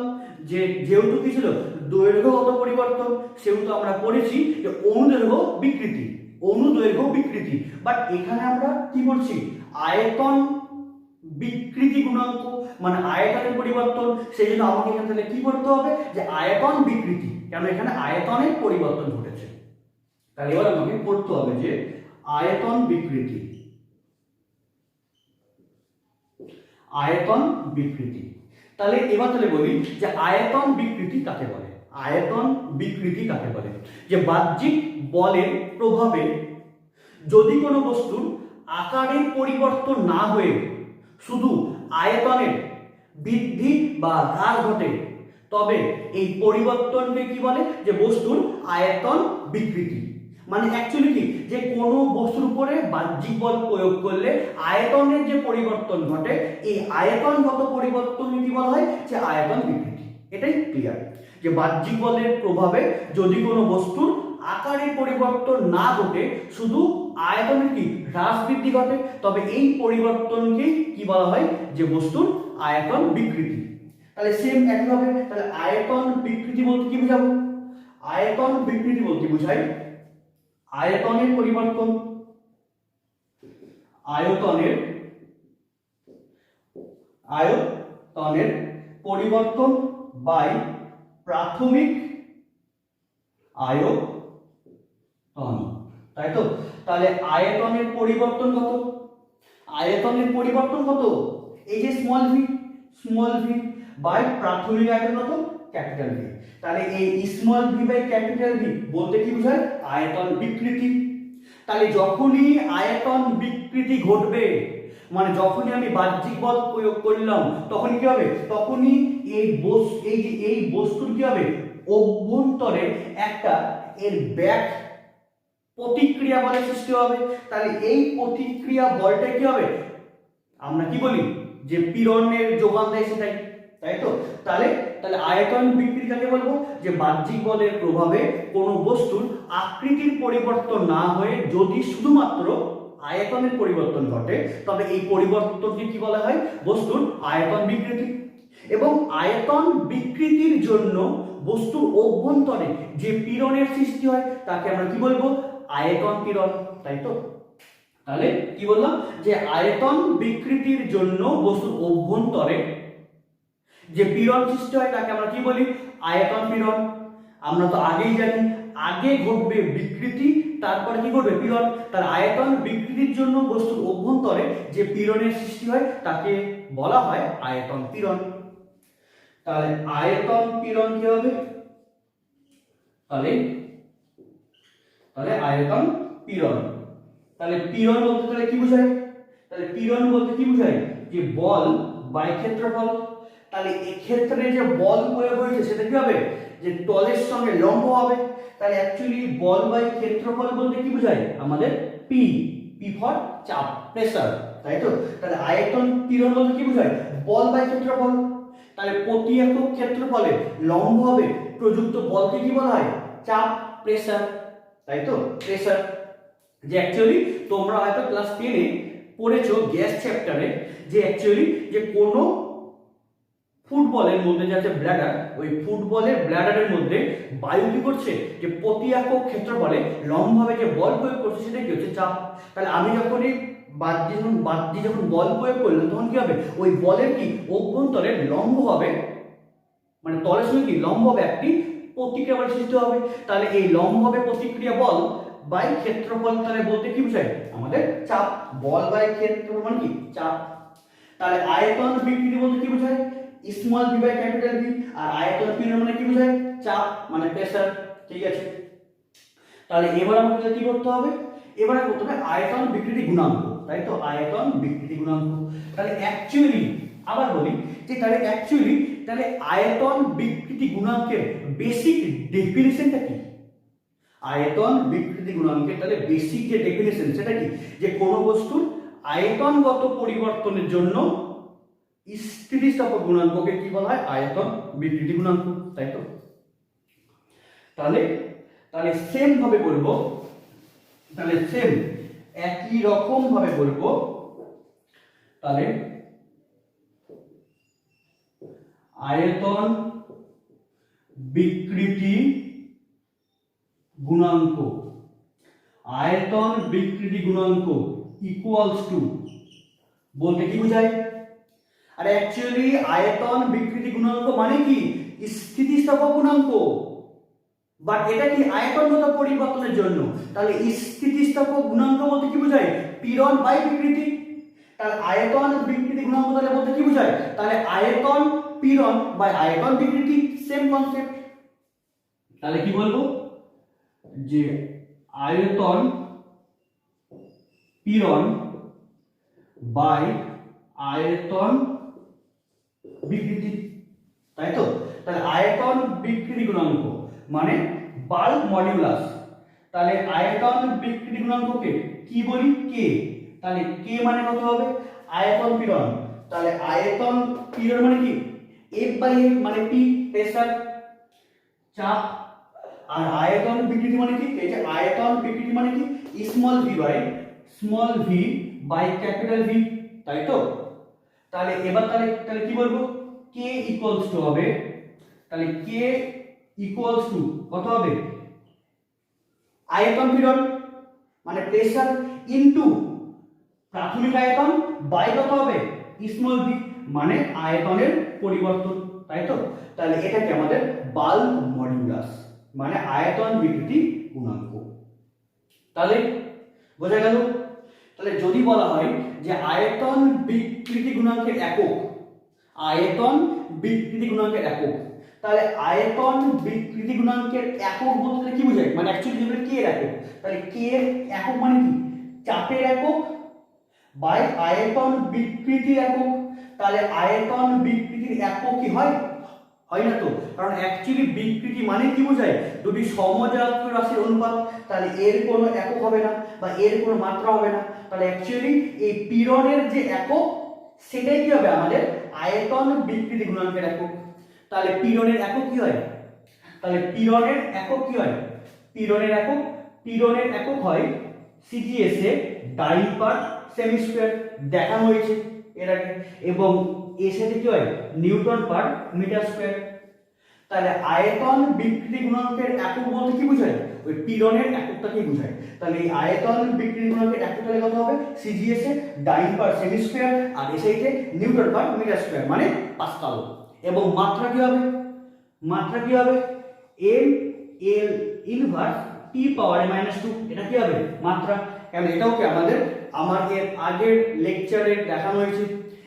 যে যেহেতু কি ছিল দৈর্ঘ্যগত পরিবর্তন, সেহেতু আমরা পড়েছি যে অনুদৈর্ঘ্য বিকৃতি, বাট এখানে আমরা কি বলছি, আয়তন বিকৃতি গুণাঙ্ক, মানে আয়তনের পরিবর্তন। সেই জন্য আমাকে এখানে তাহলে কি করতে হবে, যে আয়তন বিকৃতি, কেন এখানে আয়তনের পরিবর্তন ঘটেছে। তাহলে এবার আমাকে পড়তে হবে যে আয়তন বিকৃতি, আয়তন বিকৃতি। তাহলে এবার তাহলে বলি যে আয়তন বিকৃতি কাকে বলে। আয়তন বিকৃতি কাকে বলে? যে বাহ্যিক বলের প্রভাবে যদি কোনো বস্তুর আকারের পরিবর্তন না হয়ে শুধু আয়তনের বৃদ্ধি বা হ্রাস ঘটে, তবে এই পরিবর্তনকে কি বলে? যে বস্তুর আয়তন বিকৃতি। মানে অ্যাকচুয়ালি কি, যে কোনো বস্তুর উপরে বাহ্যিক বল প্রয়োগ করলে আয়তনের যে পরিবর্তন ঘটে, এই আয়তনগত পরিবর্তনকে কি বলা হয়? যে আয়তন বিকৃতি। এটাই ক্লিয়ার যে বাহ্যিক বলের প্রভাবে যদি কোনো বস্তুর আকারের পরিবর্তন না ঘটে, শুধু আয়তনের কি হ্রাস বৃদ্ধি ঘটে, তবে এই পরিবর্তনকে কি বলা হয়? যে বস্তুর আয়তন বিকৃতি। তাহলে সেম একইভাবে তাহলে আয়তন বিকৃতি বলতে কি বোঝাবো? আয়তন বিকৃতি বলতে বোঝায় আয়তনের পরিবর্তন, আয়তনের আয়তনের পরিবর্তন বাই প্রাথমিক আয়তন, তাই তো? তাহলে আয়তনের পরিবর্তন কত? আয়তনের পরিবর্তন কত? এই যে স্মল ভি বাই প্রাথমিক আয়তন কত? Capital V. তাহলে এই small V by capital V বলতে কি বোঝায়? আয়তন বিকৃতি। তাহলে যখনই আয়তন বিকৃতি ঘটবে, মানে যখনই আমি বাহ্যিক বল প্রয়োগ করলাম, তখন কি হবে? তখনই এই বস্তুর কি হবে? অভ্যন্তরে একটা এর ব্যাক প্রতিক্রিয়া বলের সৃষ্টি হবে। তাহলে এই প্রতিক্রিয়া বলটা কি হবে? আমরা কি বলি? যে পীড়নের যোগান দেয় সেটাই, তাই তো? তাহলে তাহলে আয়তন বিকৃতি কাকে বলবো? যে বাহ্যিক বলের প্রভাবে কোনো বস্তুর আকৃতির পরিবর্তন না হয়ে যদি শুধুমাত্র আয়তনের পরিবর্তন ঘটে, তবে এই পরিবর্তনকে কি বলা হয়? বস্তুর আয়তন বিকৃতি। এবং আয়তন বিকৃতির জন্য বস্তুর অভ্যন্তরে যে পীড়নের সৃষ্টি হয় তাকে আমরা কি বলবো? আয়তন পীড়ন, তাই তো? তাহলে কি বললাম? যে আয়তন বিকৃতির জন্য বস্তুর অভ্যন্তরে যে পীড়ন সৃষ্টি হয় তাকে আমরা কি বলি? আয়তন পীড়ন। আমরা তো আগেই জানি আগে ঘটবে বিকৃতি, তারপরে কি ঘটবে? পীড়ন। তার আয়তন বিকৃতির জন্য বস্তুর অভ্যন্তরে যে পীড়নের সৃষ্টি হয় তাকে বলা হয় আয়তন পীড়ন। তাহলে আয়তন পীড়ন কি হবে? তাহলে আয়তন পীড়ন। তাহলে পীড়ন বলতে তাহলে কি বোঝায়? তাহলে পীড়ন বলতে কি বোঝায়? যে বল বাই ক্ষেত্রফল। তাহলে এই ক্ষেত্রে যে বল প্রয়োগ হয়েছে সেটা কি হবে? যে তলের সঙ্গে লম্ব হবে। তাহলে অ্যাকচুয়ালি বল বাই ক্ষেত্রফল বলতে কি বোঝায়? আমাদের পি ফর চাপ, প্রেসার, তাই তো? তাহলে আয়তন পীড়ন বলতে কি বোঝায়? বল বাই ক্ষেত্রফল। তাহলে প্রতি একক ক্ষেত্রফলে লম্ব হবে প্রযুক্ত বলকে কি বলা হয়? চাপ, প্রেসার, তাই তো? প্রেসার। যে অ্যাকচুয়ালি তোমরা হয়তো ক্লাস 10 এ পড়েছো গ্যাস চ্যাপ্টারে, যে অ্যাকচুয়ালি যে কোনো ফুটবলের মধ্যে যে আছে ব্ল্যাডার, ওই ফুটবলের ব্ল্যাডারের মধ্যে বায়ু কি করছে? যে প্রতি একক ক্ষেত্রফলে লম্বভাবে যে বল প্রয়োগ করছে সেটা কি হচ্ছে? চাপ। তাহলে আমি যখনই বাদ্যি যখন বল প্রয়োগ করলাম, তখন কি হবে? ওই বলের কি অভ্যন্তরে লম্ব হবে, মানে তলের সঙ্গে কি লম্ব হবে একটি প্রতিক্রিয়া বল সৃষ্টি হবে। তাহলে এই লম্ব হবে প্রতিক্রিয়া বল বাই ক্ষেত্রফল, তাহলে বলতে কি বোঝায়? আমাদের চাপ। বল বাই ক্ষেত্রফল মানে কি? চাপ। তাহলে আয়তন বিকৃতি বলতে কি বোঝায়? Small V by capital V. আর আয়তন পীড়ন মানে কি বোঝায়? চাপ, মানে প্রেসার। ঠিক আছে, তাহলে এবার আমাদের কি করতে হবে? এবারে করতে হবে আয়তন বিকৃতি গুণাঙ্ক, তাই তো? আয়তন বিকৃতি গুণাঙ্ক। তাহলে অ্যাকচুয়ালি আবার বলি যে তাহলে আয়তন বিকৃতি গুণাঙ্কের বেসিক ডেফিনিশনটা কি? আয়তন বিকৃতি গুণাঙ্কের তাহলে বেসিক যে ডেফিনিশন সেটা কি? যে কোনো বস্তুর আয়তনগত পরিবর্তনের জন্য স্থিতিস্থাপক গুণাঙ্ককে কি বলা হয়? আয়তন বিকৃতি গুণাঙ্ক, তাই তো? তাহলে সেম ভাবে বলবো, তাহলে সেম একই রকম ভাবে বলবো। তাহলে আয়তন বিকৃতি গুণাঙ্ক, আয়তন বিকৃতি গুণাঙ্ক ইকুয়ালস টু বলতে কি বোঝায়? আর অ্যাকচুয়ালি আয়তন বিকৃতি গুণাঙ্ক মানে কি? স্থিতিস্থাপক গুণাঙ্ক। বাট এটা কি আয়তনগত পরিবর্তনের জন্য। তাহলে স্থিতিস্থাপক গুণাঙ্ক বলতে কি বোঝায়, পীড়ন বাই বিকৃতি। তাহলে আয়তন বিকৃতি গুণাঙ্ক তাহলে বলতে কি বোঝায়, তাহলে আয়তন পীড়ন বাই আয়তন বিকৃতি, সেম কনসেপ্ট। তাহলে কি বলবো যে আয়তন পীড়ন বাই আয়তন বিকৃতি, তাই তো। তাহলে আয়তন বিকৃতি গুণাঙ্ক মানে বাল্ক মডিউলাস। তাহলে আয়তন বিকৃতি গুণাঙ্ককে কি বলি, কে। তাহলে কে মানে কত হবে, আয়তন পীড়ন। তাহলে আয়তন পীড়ন মানে কি, এফ বাই এফ মানে পি, প্রেসার, চাপ। আর আয়তন বিকৃতি মানে কি, এই যে আয়তন বিকৃতি মানে কি, small V by capital V, তাই তো। তাহলে এবার তাহলে কি বলবো, কে ইকুয়ালস টু হবে, তাহলে কে ইকুয়ালস টু কত হবে, আয়তন পীড়ন মানে প্রেসার ইনটু প্রাথমিক আয়তন বাই কত হবে, স্মল ভি মানে আয়তনের পরিবর্তন, তাই তো। তাহলে এটাকে আমাদের বাল্ক মডিউলাস মানে আয়তন বিকৃতি গুণাঙ্ক। তাহলে বোঝা গেল। তাহলে যদি বলা হয় যে আয়তন বিকৃতি গুণাঙ্কের একক, আয়তন বিকৃতি গুণাঙ্কের একক, তাহলে আয়তন বিকৃতি গুণাঙ্কের একক বলতে কি বোঝায়, মানে অ্যাকচুয়ালি যেগুলো কে এর একক, তাহলে কে এর একক মানে কি, চাপের একক বাই আয়তন বিকৃতির একক। তাহলে আয়তন বিকৃতির একক কি হয়, হয় না তো, কারণ অ্যাকচুয়ালি বিকৃতি মানে কি বোঝায়, দুটি সমজাতীয় রাশির অনুপাত। তাহলে এর কোনো একক হবে না বা এর কোনো মাত্রা হবে না। তাহলে অ্যাকচুয়ালি এই পীড়নের যে একক সেটাই কি হবে আমাদের আয়তন বিকৃতি গুণাঙ্কের একক। তাহলে পীড়নের একক কি হয়, তাহলে পীড়নের একক কি হয়, পীড়নের একক হয় সিজিএস এ ডাইন পার সেমি স্কয়ার, দেখানো হয়েছে এর আগে, এবং এর সাথে কি হয় নিউটন পার মিটার স্কয়ার। তাহলে আয়তন বিকৃতি গুণাঙ্কের একক বলতে কি বোঝায়, ওই পীড়নের এককটাকে বোঝায়। তাহলে এই আয়তন বিকৃতি গুণাঙ্কের একক তাহলে কত হবে, সিজিএস এ ডাইন পার সেমি স্কয়ার আর এসআইতে নিউটন পার মিটার স্কয়ার মানে পাস্কাল। এবং মাত্রা কি হবে, এম এল ইনভার্স টি পাওয়ার -2, এটা কি হবে মাত্রা। কারণ এটাও কি আমাদের এর আগের লেকচারে দেখানো হয়েছে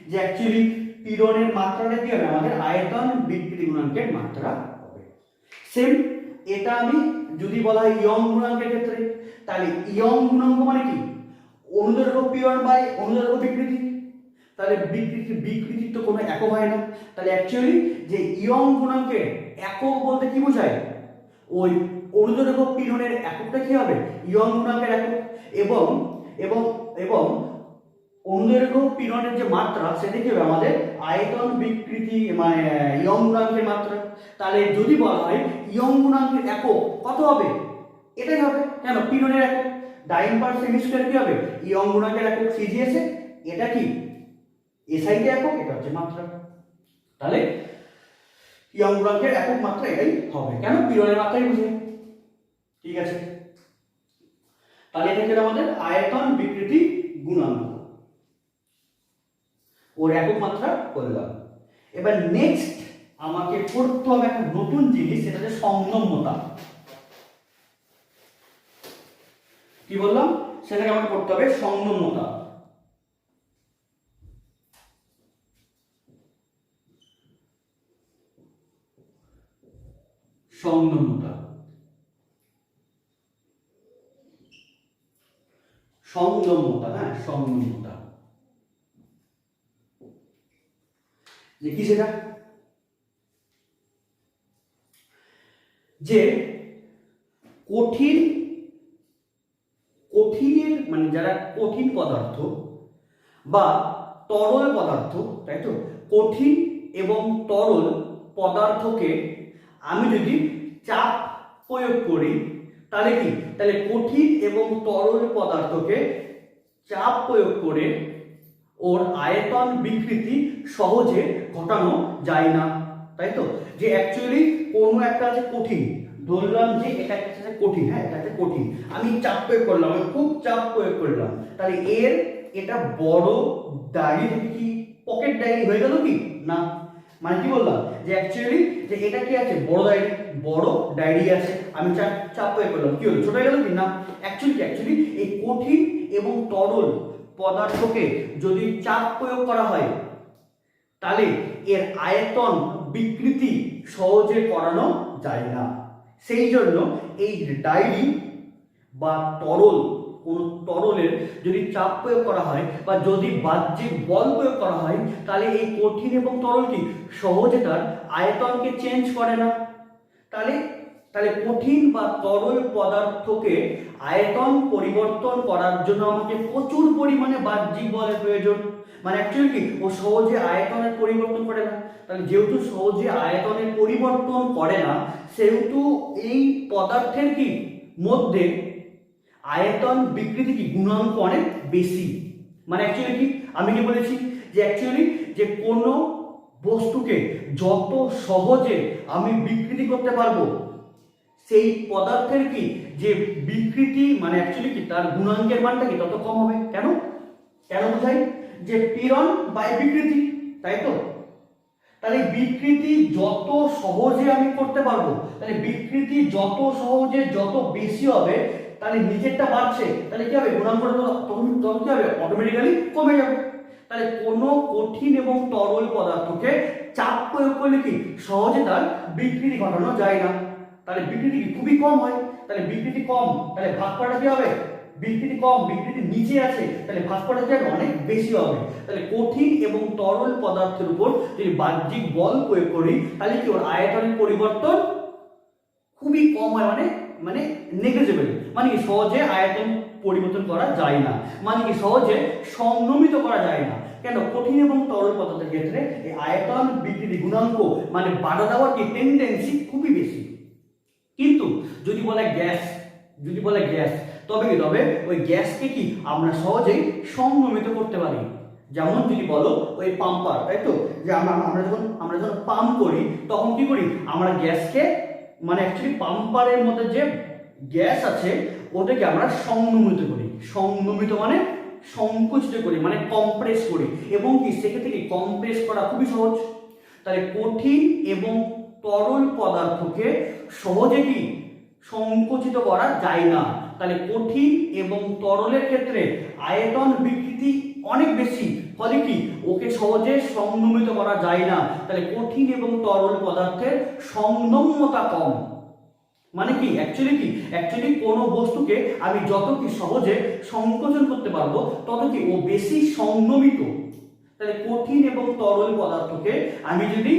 যে অ্যাকচুয়ালি পীড়নের মাত্রাটা কি হবে আমাদের আয়তন বিকৃতি গুণাঙ্কের মাত্রা হবে। সেম এটা আমি যদি বলা হয় ইয়ং গুণাঙ্কের ক্ষেত্রে, তাহলে ইয়ং গুণাঙ্ক মানে কি, অনুদৈর্ঘ্য পীড়ন বাই অনুদৈর্ঘ্য বিকৃতি। তাহলে বিকৃতির তো কোনো একক হয় না। তাহলে অ্যাকচুয়ালি যে ইয়ং গুণাঙ্কের একক বলতে কি বোঝায়, ওই অনুদৈর্ঘ্য পীড়নের এককটা কি হবে ইয়ং গুণাঙ্কের একক, এবং এবং এবং অনুদৈর্ঘ্য পীড়নের যে মাত্রা সেটা কি হবে আমাদের আয়তন বিকৃতি মানে ইয়ং গুণাঙ্কের মাত্রা। তাহলে যদি বলা হয় ইয়ং গুণাঙ্কের একক কত হবে, এটাই হবে, কেন পীড়নের একক ডাইন পার সেমি স্কয়ার কি হবে ইয়ং গুণাঙ্কের একক সিজিএস এ, এটা কি এসআইতে একক, এটা হচ্ছে মাত্রা। তাহলে ইয়ং গুণাঙ্কের একক মাত্রা এটাই হবে, কেন পীড়নের মাত্রাই বুঝে। ঠিক আছে, তাহলে এটা হচ্ছে আমাদের আয়তন বিকৃতি গুণাঙ্ক, ওর একক মাত্রা করলাম। এবার নেক্সট আমাকে পড়তে হবে একটা নতুন জিনিস, সেটা হচ্ছে সংনম্যতা। কি বললাম, সেটাকে আমাকে পড়তে হবে সংনম্যতা। সংনম্যতা হ্যাঁ, সংনম্যতা যে কি, সেটা যে কঠিনের মানে যারা কঠিন পদার্থ বা তরল পদার্থ, তাই তো, কঠিন এবং তরল পদার্থকে আমি যদি চাপ প্রয়োগ করি তাহলে কি, তাহলে কঠিন এবং তরল পদার্থকে চাপ প্রয়োগ করে ওর আয়তন বিকৃতি সহজে ঘটানো যায় না, তাই তো। যে অ্যাকচুয়ালি কোনো একটা আছে কঠিন, ধরলাম যে এটা একটা কঠিন, হ্যাঁ এটা একটা কঠিন, আমি চাপ প্রয়োগ করলাম, আমি খুব চাপ প্রয়োগ করলাম, তাহলে এটা বড় ডায়েরি থেকে কি পকেট ডায়েরি হয়ে গেল কি না, মানে কি বললাম যে অ্যাকচুয়ালি যে এটা কি আছে, বড় ডায়েরি আছে, আমি চাপ প্রয়োগ করলাম, কি হলো, ছোট হয়ে গেল কি না। অ্যাকচুয়ালি এই কঠিন এবং তরল পদার্থকে যদি চাপ প্রয়োগ করা হয় তাহলে এর আয়তন বিকৃতি সহজে করানো যায় না। সেই জন্য এই ডায়েরি বা কোন তরলের যদি চাপ প্রয়োগ করা হয় বা যদি বাহ্যিক বল প্রয়োগ করা হয় তাহলে এই কঠিন এবং তরল কি সহজে তার আয়তনকে চেঞ্জ করে না। তাহলে কঠিন বা তরল পদার্থকে আয়তন পরিবর্তন করার জন্য আমাকে প্রচুর পরিমাণে বাহ্যিক বলের প্রয়োজন। মানে অ্যাকচুয়ালি কি ও সহজে আয়তনের পরিবর্তন করে না। তাহলে যেহেতু সহজে আয়তনের পরিবর্তন করে না সেহেতু এই পদার্থের কি মধ্যে আয়তন বিকৃতি কি গুণাঙ্ক অনেক বেশি। মানে অ্যাকচুয়ালি কি আমি কি বলেছি যে অ্যাকচুয়ালি যে কোনো বস্তুকে যত সহজে আমি বিকৃতি করতে পারবো সেই পদার্থের কি যে বিকৃতি মানে অ্যাকচুয়ালি কি তার গুণাঙ্কের মানটা কি তত কম হবে। কেন বোঝাই যে পীড়ন বাই বিকৃতি, তাই তো। তাহলে বিকৃতি যত সহজে আমি করতে পারবো, তাহলে বিকৃতি যত সহজে যত বেশি হবে তাহলে নিচেরটা বাড়ছে, তাহলে কি হবে গুণাঙ্কটা তখন কি হবে অটোমেটিক্যালি কমে যাবে। তাহলে কোনো কঠিন এবং তরল পদার্থকে চাপ প্রয়োগ করলে কি সহজে তার বিকৃতি ঘটানো যায় না। তাহলে বিকৃতি খুবই কম হয়। তাহলে বিকৃতি কম, তাহলে ভাগফলটা কি হবে, বিকৃতি কম, বিকৃতি নিচে আছে, তাহলে ভাগফলটা কি হবে অনেক বেশি হবে। তাহলে কঠিন এবং তরল পদার্থের উপর যদি বাহ্যিক বল প্রয়োগ করি তাহলে কি ওর আয়তনের পরিবর্তন খুবই কম হয়, মানে নেগলিজেবল, মানে কি সহজে আয়তন পরিবর্তন করা যায় না, মানে কি সহজে সংনমিত করা যায় না। কেন, কঠিন এবং তরল পদার্থের ক্ষেত্রে এই আয়তন বিকৃতি গুণাঙ্ক মানে বাধা দেওয়ার কি টেন্ডেন্সি খুবই বেশি। কিন্তু যদি বলে গ্যাস তবে ওই গ্যাসকে কি আমরা সহজেই সংনমিত করতে পারি। যেমন যদি বলো ওই পাম্পার, তাই তো, যে আমরা যখন পাম্প করি তখন কি করি আমরা গ্যাসকে মানে অ্যাকচুয়ালি পাম্পারের মধ্যে যে গ্যাস আছে ওটাকে আমরা সংনমিত মানে সংকুচিত করি, মানে কম্প্রেস করি, এবং কি সেক্ষেত্রে কি কম্প্রেস করা খুবই সহজ। তাহলে কঠিন এবং তরল পদার্থকে সহজে কি সংকুচিত করা যায় না। তাহলে কঠিন এবং তরলের ক্ষেত্রে আয়তন বিকৃতি অনেক বেশি, ফলে কি ওকে সহজে সংনমিত করা যায় না। তাহলে কঠিন এবং তরল পদার্থের সংনম্যতা কম। মানে কি অ্যাকচুয়ালি কোনো বস্তুকে আমি যত কি সহজে সংকোচন করতে পারবো তত কি ও বেশি সংনমিত। তাহলে কঠিন এবং তরল পদার্থকে আমি যদি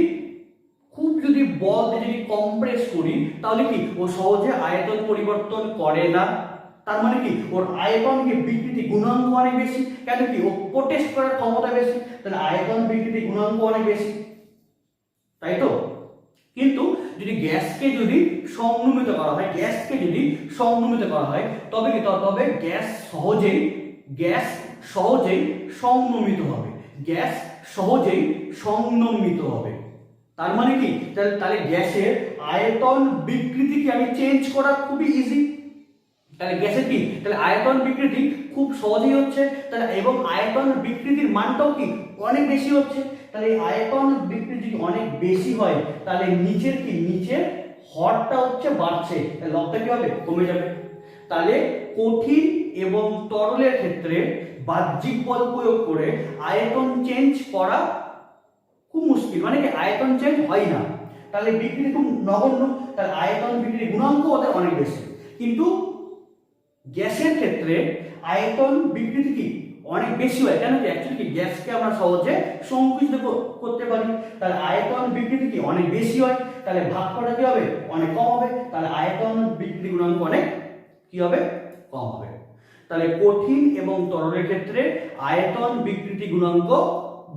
বল দিয়ে যদি কম্প্রেস করি তাহলে কি ও সহজে আয়তন পরিবর্তন করে না। তার মানে কি ওর আয়তন কি বিকৃতি গুণাঙ্ক অনেক বেশি। কেন কি ও প্রোটেস্ট করার ক্ষমতা বেশি, তাহলে আয়তন বিকৃতি গুণাঙ্ক অনেক বেশি, তাই তো। কিন্তু যদি গ্যাসকে যদি সংনমিত করা হয় তবে কি তবে গ্যাস সহজেই সংনমিত হবে। তার মানে কি তাহলে গ্যাসের আয়তন বিকৃতিকে আমি চেঞ্জ করা খুবই ইজি। তাহলে গ্যাসের কি তাহলে আয়তন বিকৃতি খুব সহজেই হচ্ছে, তাহলে এবং আয়তন বিকৃতির মানটাও কি অনেক বেশি হচ্ছে। তাহলে আয়তন বিকৃতি যদি অনেক বেশি হয় তাহলে নিচের হরটা হচ্ছে বাড়ছে, তাহলে লবটা কি হবে কমে যাবে। তাহলে কঠিন এবং তরলের ক্ষেত্রে বাহ্যিক বল প্রয়োগ করে আয়তন চেঞ্জ করা খুব মুশকিল, মানে কি আয়তন চেঞ্জ হয় না। তাহলে বিকৃতি খুব নগণ্য, তাহলে আয়তন বিকৃতি গুণাঙ্ক ওদের অনেক বেশি। কিন্তু গ্যাসের ক্ষেত্রে আয়তন বিকৃতি কি অনেক বেশি হয়। কেন কি অ্যাকচুয়ালি গ্যাসকে আমরা সহজে সংকুচিত করতে পারি, তাহলে আয়তন বিকৃতি কি অনেক বেশি হয়, তাহলে ভাগফলটা কি হবে অনেক কম হবে। তাহলে আয়তন বিকৃতি গুণাঙ্ক অনেক কি হবে কম হবে। তাহলে কঠিন এবং তরলের ক্ষেত্রে আয়তন বিকৃতি গুণাঙ্ক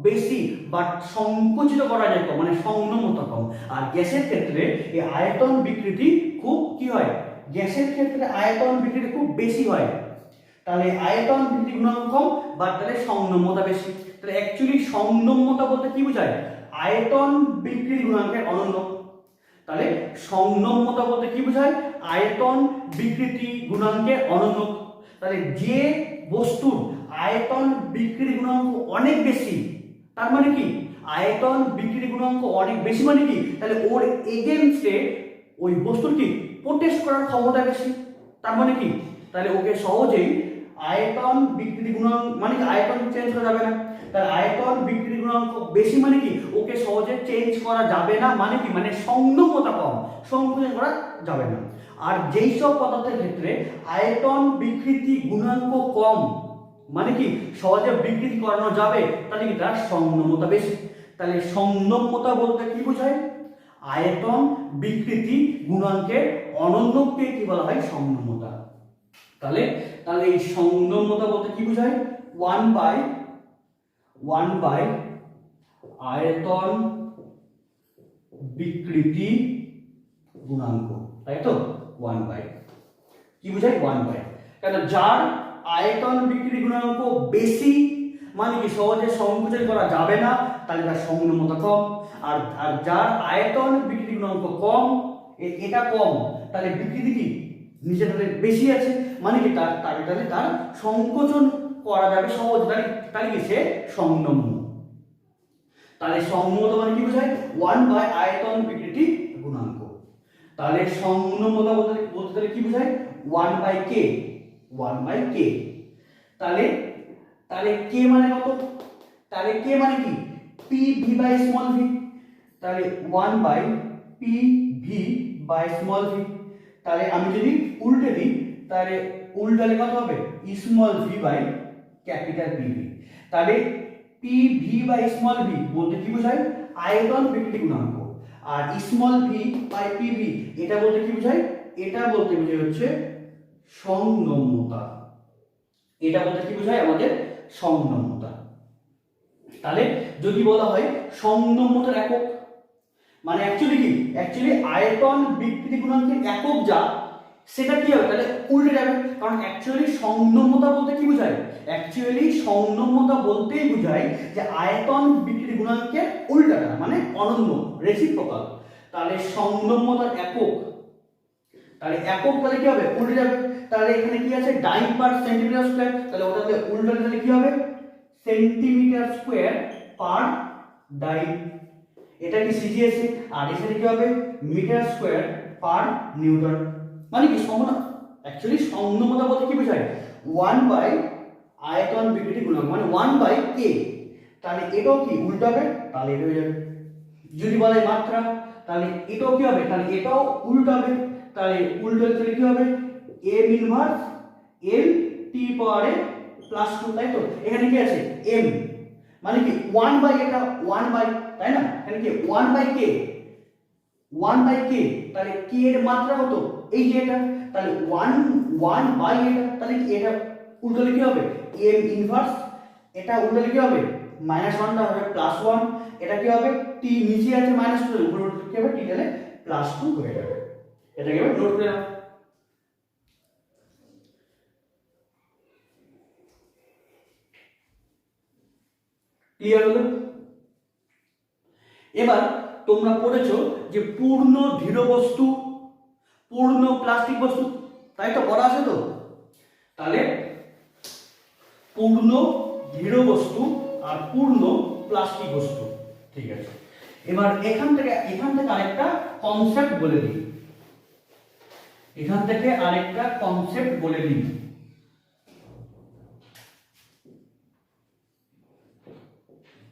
বেশি, বাট সংকুচিত করা যায় কম, মানে সংনমতা কম। আর গ্যাসের ক্ষেত্রে এই আয়তন বিকৃতি খুব কি হয়, গ্যাসের ক্ষেত্রে আয়তন বিকৃতি খুব বেশি হয়। তাহলে আয়তন বিকৃতি গুণাঙ্ক কম, বাট তাহলে সংনম্যতা বেশি। তাহলে অ্যাকচুয়ালি সংনম্যতা বলতে কি বোঝায়, আয়তন বিকৃতি গুণাঙ্কের অনন্য। তাহলে সংনম্যতা বলতে কি বোঝায়, আয়তন বিকৃতি গুণাঙ্কের অনন্য। তাহলে যে বস্তুর আয়তন বিকৃতি গুণাঙ্ক অনেক বেশি তার মানে কি আয়তন বিকৃতি গুণাঙ্ক অনেক বেশি মানে কি, তাহলে ওর এগেনস্টে ওই বস্তুর কি প্রোটেস্ট করার ক্ষমতা বেশি। তার মানে কি, তাহলে ওকে সহজেই আয়তন বিকৃতি গুণাঙ্ক মানে কি আয়তন চেঞ্জ করা যাবে না। তার আয়তন বিকৃতি গুণাঙ্ক বেশি মানে কি ওকে সহজে চেঞ্জ করা যাবে না, মানে কি মানে সংনমতা কম, সংকোচন করা যাবে না। আর যেই সব পদার্থের ক্ষেত্রে আয়তন বিকৃতি গুণাঙ্ক কম মানে কি সহজে বিকৃতি করানো যাবে, তাহলে কি তার সংনমতা বেশি। তাহলে সংনমতা বলতে কি বোঝায়, আয়তন বিকৃতি গুণাঙ্কের অনন্যকে কি বলা হয়, সংনমতা। তাহলে তাহলে এই সংনমতা বলতে কি বোঝায়, 1/1 আয়তন বিকৃতি গুণাঙ্ক, তাই তো 1/, কি বোঝায় 1/, কেন যার আয়তন বিকৃতি গুণাঙ্ক বেশি মানে কি সহজে সংকোচন করা যাবে না, তাহলে তার সংনমতা কম। আর আর যার আয়তন বিকৃতি গুণাঙ্ক কম, এটা কম, তাহলে বিকৃতি কি নিচে তাহলে বেশি আছে, মানে কি তাহলে তার সংকোচন করা যাবে সহজ, তাহলে কি সে সংনম্য। তাহলে সংনমতা মানে কি বোঝায়, 1/, আয়তন বিকৃতি গুণাঙ্ক। তাহলে সংনমতা বলতে তাহলে কি বোঝায়, 1/k, 1/k। তাহলে তাহলে k মানে কত, তাহলে k মানে কি pv বাই স্মল v, তাহলে 1/pv বাই স্মল v। তাহলে আমি যদি উল্টে দিই, তাহলে উল্টালে কত হবে, small v by capital pv। তাহলে pv বাই স্মল v বলতে কি বোঝায়, আয়তন বিকৃতি গুণাঙ্ক। আর স্মল v বাই pv এটা বলতে কি বোঝায়, এটা বলতে বোঝায় হচ্ছে সংনম্যতা। এটা বলতে কি বোঝায় আমাদের সংনম্যতা। তাহলে যদি বলা হয় সংনম্যতার একক, মানে অ্যাকচুয়ালি আয়তন বিকৃতি গুণাঙ্কের একক যা, সেটা কি হবে, তাহলে উল্টে যাবে। কারণ অ্যাকচুয়ালি সংনম্যতা বলতে কি বোঝায়, অ্যাকচুয়ালি সংনম্যতা বলতেই বোঝায় যে আয়তন বিকৃতি গুণাঙ্কের উল্টাটা মানে অনন্য, রেসিপ্রোকাল। তাহলে সংনম্যতার একক, তাহলে একক তাহলে কি হবে, উল্টে যাবে। তাহলে এখানে কি আছে, ডাইন পার সেন্টিমিটার স্কয়ার, তাহলে ওটাতে উল্টালে তাহলে কি হবে, সেন্টিমিটার স্কয়ার পার ডাইন। এটা কি সিজিএসে, আর এখানে কি হবে, মিটার স্কয়ার পার নিউটন। মানে কি অ্যাকচুয়ালি সংনমতা বলতে কি বোঝায়, 1/, আয়তন বিকৃতি গুণাঙ্ক মানে 1/k। তাহলে এটাও কি উল্টাবে, তাহলে এটা হয়ে যাবে। যদি বলে মাত্রা, তাহলে এটাও কি হবে, তাহলে এটাও উল্টাবে। তাহলে উল্টালে তাহলে কি হবে, m inverse l t power a plus 2, তাই তো। এখানে কি আছে m, মানে কি 1/, এটা 1/, তাই না, এখানে কি 1/k, 1/k। তাহলে k এর মাত্রা কত, এই যে এটা, তাহলে 1/, এটা তাহলে কি এটা উল্টালে কি হবে, m ইনভার্স, এটা উল্টালে কি হবে -1 টা হবে +1, এটা কি হবে t নিচে আছে -2, উপরে কি হবে t তাহলে +2 হয়ে যাবে। এটাকে এবার নোট করে নাও। ক্লিয়ার হলো? এবার তোমরা পড়েছো যে পূর্ণ দৃঢ় বস্তু, পূর্ণ প্লাস্টিক বস্তু, তাই তো পড়া আছে তো। তাহলে পূর্ণ দৃঢ় বস্তু আর পূর্ণ প্লাস্টিক বস্তু, ঠিক আছে। এবার এখান থেকে আরেকটা কনসেপ্ট বলে দিই,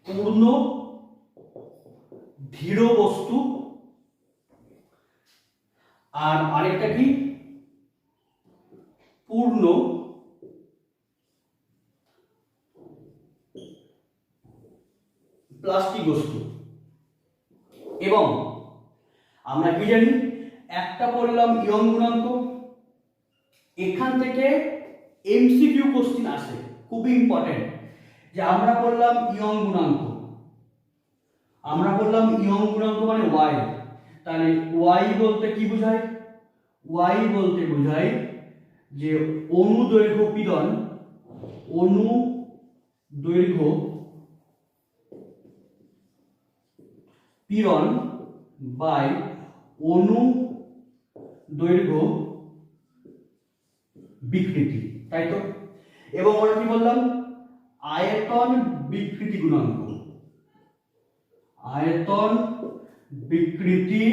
পূর্ণ দৃঢ় বস্তু আর আরেকটা কি, পূর্ণ প্লাস্টিক বস্তু। এবং আমরা কি জানি, একটা পড়লাম ইয়ং গুণাঙ্ক, এখান থেকে এমসিকিউ কোশ্চেন আসে, খুবই ইম্পর্টেন্ট। যে আমরা বললাম ইয়ং গুণাঙ্ক, মানে y, তাহলে y বলতে কি বোঝায়, y বলতে বোঝায় যে অনুদৈর্ঘ্য পীড়ন বাই অনুদৈর্ঘ্য বিকৃতি, তাই তো। এবং আমরা কি বললাম, আয়তন বিকৃতি গুণাঙ্ক, আয়তন বিকৃতি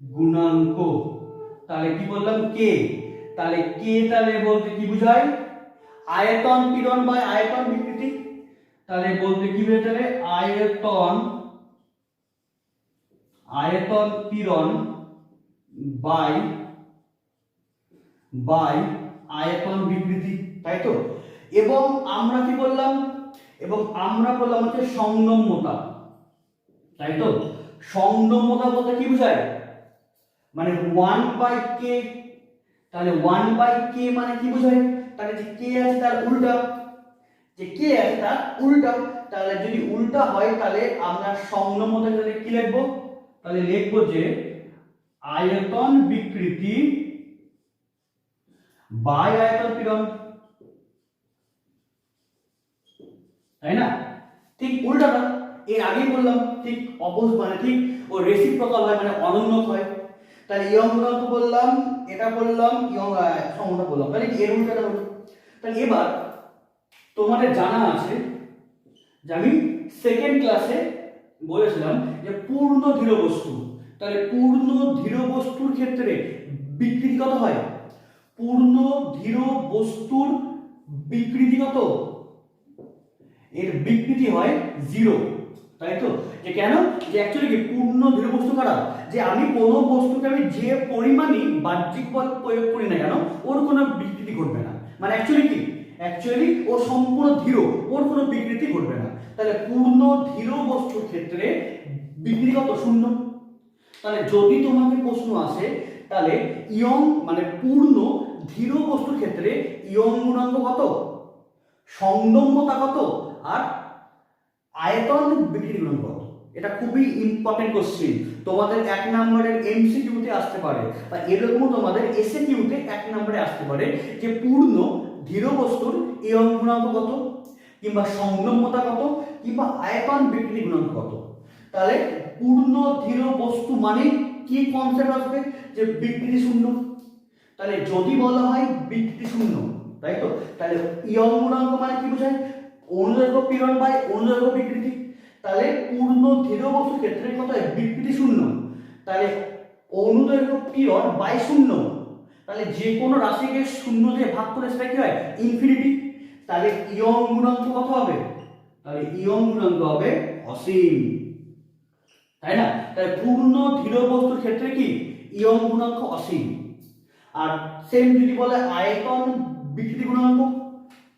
গুণাঙ্ক, তাহলে কি বললাম কে, তাহলে কে তাহলে বলতে কি বোঝায়, আয়তন পীড়ন বাই আয়তন বিকৃতি, তাহলে বলতে কি বোঝায়, তাহলে আয়তন পীড়ন বাই আয়তন বিকৃতি, তাই তো। এবং আমরা কি বললাম, এবং আমরা বললাম হচ্ছে সংনম্যতা, তাই তো। সংনম্যতা বলতে কি বোঝায়, মানে 1/k, তাহলে 1/k মানে কি বোঝায়, তাহলে যে k আছে তার উল্টা, যে k আছে তার উল্টা, তাহলে যদি উল্টা হয় তাহলে আমরা সংনম্যতা তাহলে কি লিখবো, তাহলে লিখবো যে আয়তন বিকৃতি বাই আয়তন পীড়ন, তাই না। ঠিক উল্টাটা এর আগেই বললাম, ঠিক মানে ঠিক ও রেসিপ্রোকাল হয়, মানে অনন্যক হয়। তাহলে ইয়ং গুণাঙ্ক বললাম, এটা বললাম, ইয়ং সমতা বললাম, তাহলে এর উল্টাটা হলো। তাহলে এবার তোমাদের জানা আছে যে আমি সেকেন্ড ক্লাসে বলেছিলাম যে পূর্ণ ধীর বস্তু, তাহলে পূর্ণ ধীর বস্তুর ক্ষেত্রে বিকৃতি কত হয়, পূর্ণ ধীর বস্তুর বিকৃতি কত, এর বিকৃতি হয় 0, তাই তো। যে কেন, যে অ্যাকচুয়ালি কি পূর্ণ ধীর বস্তু কারা, যে আমি কোনো বস্তুকে আমি যে পরিমাণই বাহ্যিক বল প্রয়োগ করি না কেন ওর কোনো বিকৃতি ঘটবে না, মানে অ্যাকচুয়ালি ও সম্পূর্ণ ধীর, ওর কোনো বিকৃতি ঘটবে না। তাহলে পূর্ণ ধীর বস্তুর ক্ষেত্রে বিকৃতি কত, 0। তাহলে যদি তোমাকে প্রশ্ন আসে তাহলে ইয়ং মানে পূর্ণ ধীর বস্তুর ক্ষেত্রে ইয়ং গুণাঙ্ক কত, সংনম্যতা কত, আর আয়তন বিকৃতি গুণাঙ্ক কত, এটা খুবই ইম্পর্টেন্ট কোশ্চেন, তোমাদের 1 নম্বরের এমসিকিউতে আসতে পারে, বা এরকমও তোমাদের এসএকিউতে 1 নম্বরে আসতে পারে যে পূর্ণ ধীর বস্তুর ইয়ং গুণাঙ্ক কত, কিংবা সংনম্যতা কত, কিংবা আয়তন বিকৃতি গুণাঙ্ক কত। তাহলে পূর্ণ ধীর বস্তু মানে কি কনসেপ্ট আসবে, যে বিকৃতি শূন্য, তাহলে যদি বলা হয় বিকৃতি শূন্য, তাই তো। তাহলে ইয়ং গুণাঙ্ক মানে কি বোঝায়, অনুদৈর্ঘ্য পীড়ন বাই অনুদৈর্ঘ্য বিকৃতি, তাহলে পূর্ণ ধীর বস্তুর ক্ষেত্রে কত হয়, বিকৃতি শূন্য, তাহলে অনুদৈর্ঘ্য পীড়ন বাই 0, তাহলে যে কোনো রাশিকে 0 দিয়ে ভাগ করে সেটা কি হয়, ইনফিনিটি, তাহলে ইয়ং গুণাঙ্ক কত হবে, তাহলে ইয়ং গুণাঙ্ক হবে অসীম, তাই না। তাহলে পূর্ণ ধীর বস্তুর ক্ষেত্রে কি ইয়ং গুণাঙ্ক অসীম। আর সেম যদি বলে আয়তন বিকৃতি গুণাঙ্ক,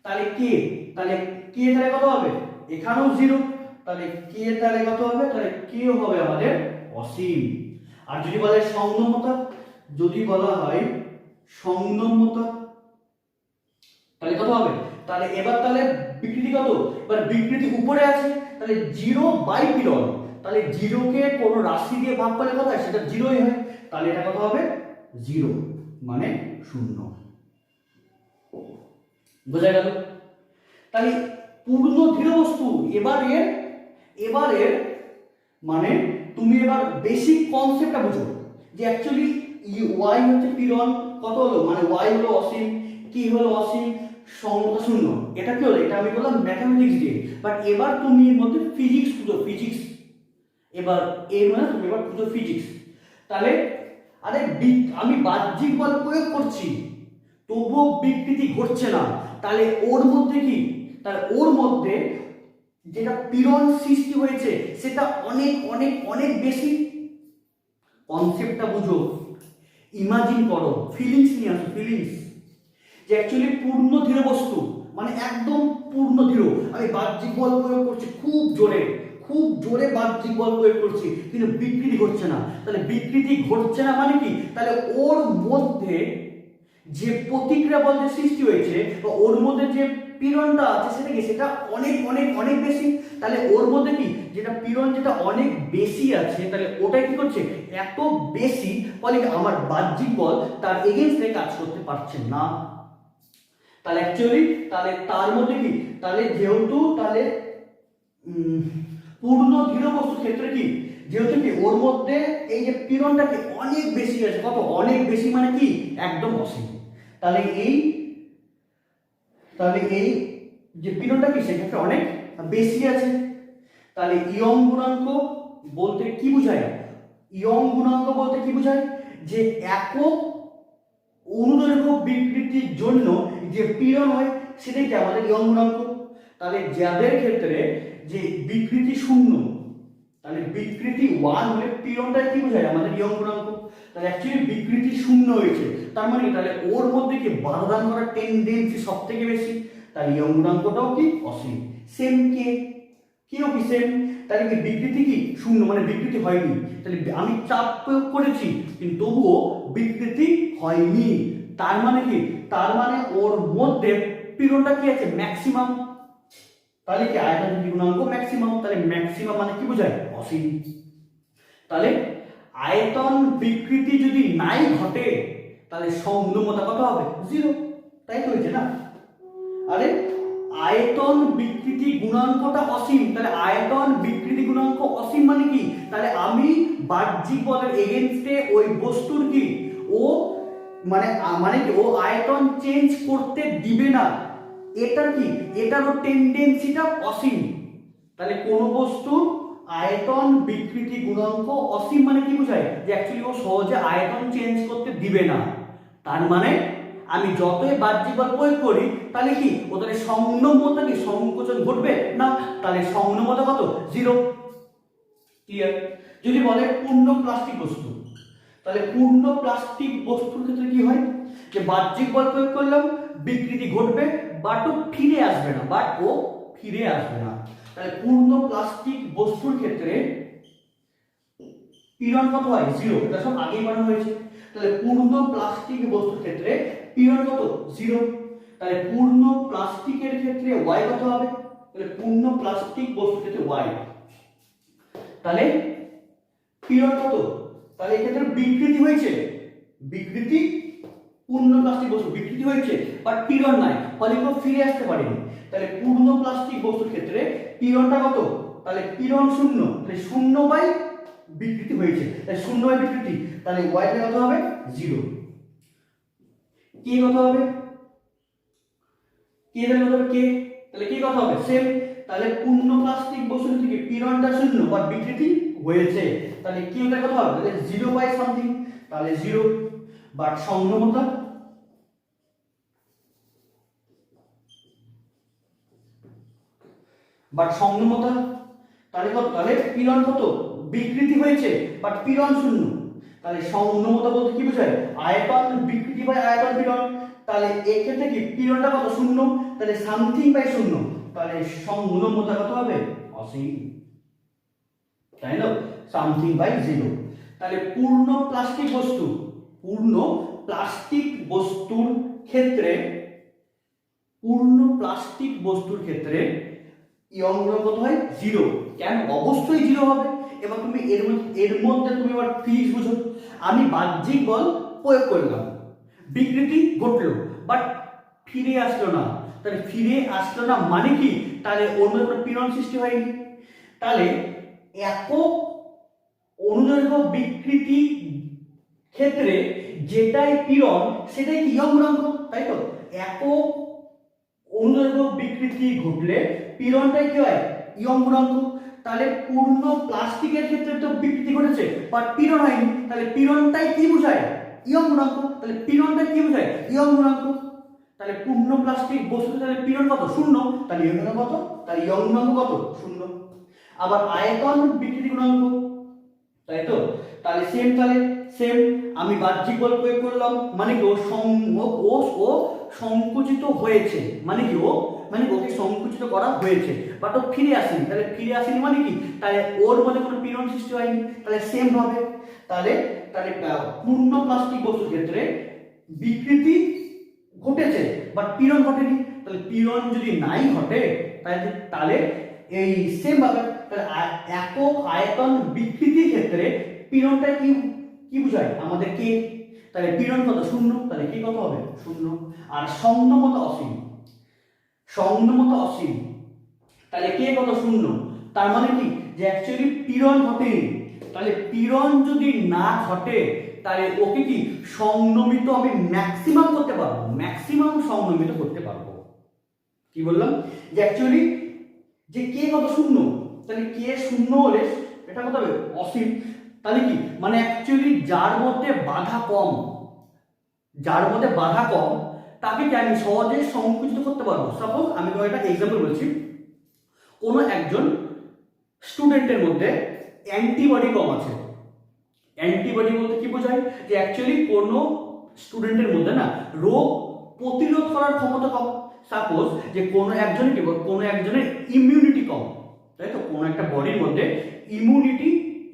তাহলে কে, তাহলে কে তাহলে কত হবে, এখানেও 0, তাহলে কে তাহলে কত হবে, তাহলে কে হবে আমাদের অসীম। আর যদি বলে সংনম্যতা, যদি বলা হয় সংনম্যতা তাহলে কত হবে, তাহলে এবার তাহলে বিকৃতি কত, এবার বিকৃতি উপরে আছে, তাহলে 0/পীড়ন, তাহলে 0 কে কোন রাশি দিয়ে ভাগ করলে কত হয়, সেটা 0ই হয়, তাহলে এটা কত হবে 0 মানে 0, বোঝা গেল। তাহলে পূর্ণ ধীর বস্তু, এবারের মানে তুমি এবার বেসিক কনসেপ্টটা বুঝো, যে অ্যাকচুয়ালি y হচ্ছে পীড়ন কত হলো, মানে y হলো অসীম, কি হলো অসীম, সংখ্যা 0, এটা কি হলো, এটা আমি বললাম ম্যাথমেটিক্স দিয়ে, বাট এবার তুমি এর মধ্যে ফিজিক্স খুঁজো, ফিজিক্স, এবার এর মানে তুমি এবার খুঁজো ফিজিক্স। তাহলে আরে আমি বাহ্যিক বল প্রয়োগ করছি তবুও বিকৃতি ঘটছে না, তাহলে ওর মধ্যে কি, তাহলে ওর মধ্যে যেটা পীড়ন সৃষ্টি হয়েছে সেটা অনেক অনেক অনেক বেশি। কনসেপ্টটা বুঝো, ইমাজিন করো, ফিলিংস নিয়ে আসো, ফিলিংস, যে অ্যাকচুয়ালি পূর্ণ ধীর বস্তু মানে একদম পূর্ণ ধীর, আমি বাহ্যিক বল প্রয়োগ করছি খুব জোরে বাহ্যিক বল প্রয়োগ করছি কিন্তু বিকৃতি ঘটছে না, তাহলে বিকৃতি ঘটছে না মানে কি, তাহলে ওর মধ্যে যে প্রতিক্রিয়া বল যে সৃষ্টি হয়েছে বা ওর মধ্যে যে পীড়নটা আছে সেটা কি, সেটা অনেক অনেক অনেক বেশি, তাহলে ওর মধ্যে কি যেটা পীড়ন যেটা অনেক বেশি আছে, তাহলে ওটাই কি করছে, এত বেশি ফলে আমার বাহ্যিক বল তার এগেইনস্টে কাজ করতে পারছে না। তাহলে অ্যাকচুয়ালি তাহলে তার মধ্যে কি, তাহলে যেহেতু তাহলে পূর্ণ ধীর বস্তুর ক্ষেত্রে কি, যেহেতু কি ওর মধ্যে এই যে পীড়নটা কি অনেক বেশি আছে, কত অনেক বেশি মানে কি একদম অসীম, তাহলে এই যে পীড়নটা কি সেক্ষেত্রে অনেক বেশি আছে, তাহলে ইয়ং গুণাঙ্ক বলতে কি বোঝায়? ইয়ং গুণাঙ্ক বলতে কি বোঝায়? যে একক অনুদৈর্ঘ্য বিকৃতির জন্য যে পীড়ন হয় সেটাই কি আমাদের ইয়ং গুণাঙ্ক। তাহলে যাদের ক্ষেত্রে যে বিকৃতি শূন্য, তাহলে বিকৃতি 1 হলে পীড়নটা কি বোঝায়? আমাদের ইয়ং গুণাঙ্ক। তাহলে অ্যাকচুয়ালি বিকৃতি শূন্য হয়েছে, তার মানে তাহলে ওর মধ্যে কি বাধাদান করার টেন্ডেন্সি সব থেকে বেশি, তাহলে ইয়ং গুণাঙ্কটাও কি অসীম। সেম কে কিও কি সেম, তাহলে কি বিকৃতি কি শূন্য, মানে বিকৃতি হয়নি, তাহলে আমি চাপ প্রয়োগ করেছি কিন্তু তবুও বিকৃতি হয়নি, তার মানে কি? তার মানে ওর মধ্যে পীড়নটা কি আছে? ম্যাক্সিমাম। তাহলে কি আয়তন গুণাঙ্ক ম্যাক্সিমাম, তাহলে ম্যাক্সিমাম মানে কি বোঝায়? অসীম। তাহলে আয়তন বিকৃতি যদি নাই ঘটে তাহলে সংলগ্নতা কত হবে? 0। তাই তো হয়েছে না? আরে আয়তন বিকৃতি গুণাঙ্কটা অসীম, তাহলে আয়তন বিকৃতি গুণাঙ্ক অসীম মানে কি? তাহলে আমি বাহ্যিক বলের এগেইনস্টে ওই বস্তুর কি ও মানে কি ও আয়তন চেঞ্জ করতে দিবে না, এটার কি এটারও টেন্ডেন্সিটা অসীম। তাহলে কোন বস্তুর আয়তন বিকৃতি গুণাঙ্ক অসীম মানে কি বোঝায়? যে অ্যাকচুয়ালি ও সহজে আয়তন চেঞ্জ করতে দিবে না, তার মানে আমি যতই বাহ্যিক বল প্রয়োগ করি তাহলে কি ওদের সংলগ্নতা কি সংকোচন ঘটবে না, তাহলে সংলগ্নতা কত? 0। ক্লিয়ার? যদি বলে পূর্ণ প্লাস্টিক বস্তু, তাহলে পূর্ণ প্লাস্টিক বস্তুর ক্ষেত্রে কি হয়? যে বাহ্যিক বল প্রয়োগ করলাম, বিকৃতি ঘটবে, বাট ও ফিরে আসবে না, তাহলে পূর্ণ প্লাস্টিক বস্তুর ক্ষেত্রে পীড়ন কত হয়? 0। এটা সব আগেই বানানো হয়েছে। তাহলে পূর্ণ প্লাস্টিক বস্তুর ক্ষেত্রে পীড়ন কত? 0। তাহলে পূর্ণ প্লাস্টিকের ক্ষেত্রে y কত হবে? তাহলে পূর্ণ প্লাস্টিক বস্তুর ক্ষেত্রে y, তাহলে পীড়ন কত? তাহলে এই ক্ষেত্রে বিকৃতি হয়েছে, বিকৃতি পূর্ণ প্লাস্টিক বস্তু বিকৃতি হয়েছে বাট পীড়ন নাই, ফলে কেউ ফিরে আসতে পারেনি। তাহলে পূর্ণ প্লাস্টিক বস্তুর ক্ষেত্রে পীড়নটা কত? তাহলে পীড়ন 0, তাহলে 0 বিকৃতি হয়েছে, তাহলে 0 বিকৃতি, তাহলে y এর কত হবে? 0। কি কত হবে? কি এর কত হবে? কে, তাহলে কি কত হবে? সেম। তাহলে পূর্ণ প্লাস্টিক বস্তু থেকে পীড়নটা 0 বাট বিকৃতি হয়েছে, তাহলে কি এর কত হবে? তাহলে 0 বাই সামথিং, তাহলে 0 বাট সংলগ্নতা তাহলে কত? তাহলে পীড়ন কত? বিকৃতি হয়েছে বাট পীড়ন 0, তাহলে সংলগ্নতা বলতে কি বোঝায়? আয়তন বিকৃতি বাই আয়তন পীড়ন, তাহলে এক্ষেত্রে কি পীড়নটা কত? 0, তাহলে সামথিং বাই 0, তাহলে সংলগ্নতা কত হবে? অসীম, তাই না? Something by 0। তাহলে পূর্ণ প্লাস্টিক বস্তুর ক্ষেত্রে ইয়ং গুণাঙ্ক কত হয়? 0। কেন? অবশ্যই 0 হবে। এবার তুমি এর মধ্যে তুমি আবার ফিজিক্স বুঝো। আমি বাহ্যিক বল প্রয়োগ করলাম, বিকৃতি ঘটলো বাট ফিরে আসলো না, তাহলে ফিরে আসলো না মানে কি? তাহলে ওর মধ্যে কোনো পীড়ন সৃষ্টি হয়নি। তাহলে একক অনুদৈর্ঘ্য বিকৃতি ক্ষেত্রে যেটাই পীড়ন সেটাই কি? ইয়ং গুণাঙ্ক, তাই তো? একক অনুদৈর্ঘ্য বিকৃতি ঘটলে পীড়নটাই কি হয়? ইয়ং গুণাঙ্ক। তাহলে পূর্ণ প্লাস্টিকের ক্ষেত্রে তো বিকৃতি ঘটেছে বাট পীড়ন হয়নি, তাহলে পীড়নটাই কি বোঝায়? ইয়ং গুণাঙ্ক। তাহলে পীড়নটাই কি বোঝায়? ইয়ং গুণাঙ্ক। তাহলে পূর্ণ প্লাস্টিক বস্তু তাহলে পীড়ন কত? 0, তাহলে ইয়ং গুণাঙ্ক কত? তাহলে ইয়ং গুণাঙ্ক কত? 0। আবার আয়তন বিকৃতি গুণাঙ্ক, তাই তো? তাহলে সেম আমি বাহ্যিক বল প্রয়োগ করলাম মানে কি ও সংকুচিত হয়েছে, মানে কি ওকে সংকুচিত করা হয়েছে বাট ও ফিরে আসেনি, তাহলে ফিরে আসেনি মানে কি? তাহলে ওর মধ্যে কোনো পীড়ন সৃষ্টি হয়নি, তাহলে সেম ভাবে তাহলে পূর্ণ প্লাস্টিক বস্তুর ক্ষেত্রে বিকৃতি ঘটেছে বাট পীড়ন ঘটেনি, তাহলে পীড়ন যদি নাই ঘটে তাহলে এই সেম ভাবে তাহলে একক আয়তন বিকৃতির ক্ষেত্রে পীড়নটা কি বোঝায়? আমাদের কে, তাহলে পীড়ন কত? 0, তাহলে কি কত হবে? 0। আর সংলগ্নতা অসীম, তাহলে কে কত? 0। তার মানে কি? যে অ্যাকচুয়ালি পীড়ন ঘটেনি, তাহলে পীড়ন যদি না ঘটে তাহলে ওকে কি সংনমিত আমি ম্যাক্সিমাম করতে পারবো, ম্যাক্সিমাম সংনমিত করতে পারবো। কি বললাম? যে অ্যাকচুয়ালি যে কে কত? 0, তাহলে কে 0 হলে এটা কত হবে? অসীম, তাহলে কি মানে অ্যাকচুয়ালি যার মধ্যে বাধা কম, যার মধ্যে বাধা কম তাকে কি আমি সহজে সংকুচিত করতে পারবো। সাপোজ আমি তোমাকে একটা এক্সাম্পল বলছি, কোনো একজন স্টুডেন্টের মধ্যে অ্যান্টিবডি কম আছে। অ্যান্টিবডি বলতে কি বোঝায়, যে অ্যাকচুয়ালি কোনো স্টুডেন্টের মধ্যে না রোগ প্রতিরোধ করার ক্ষমতা কম। সাপোজ যে কোনো একজনের কি কোনো একজনের ইমিউনিটি কম, তাই তো, কোনো একটা বডির মধ্যে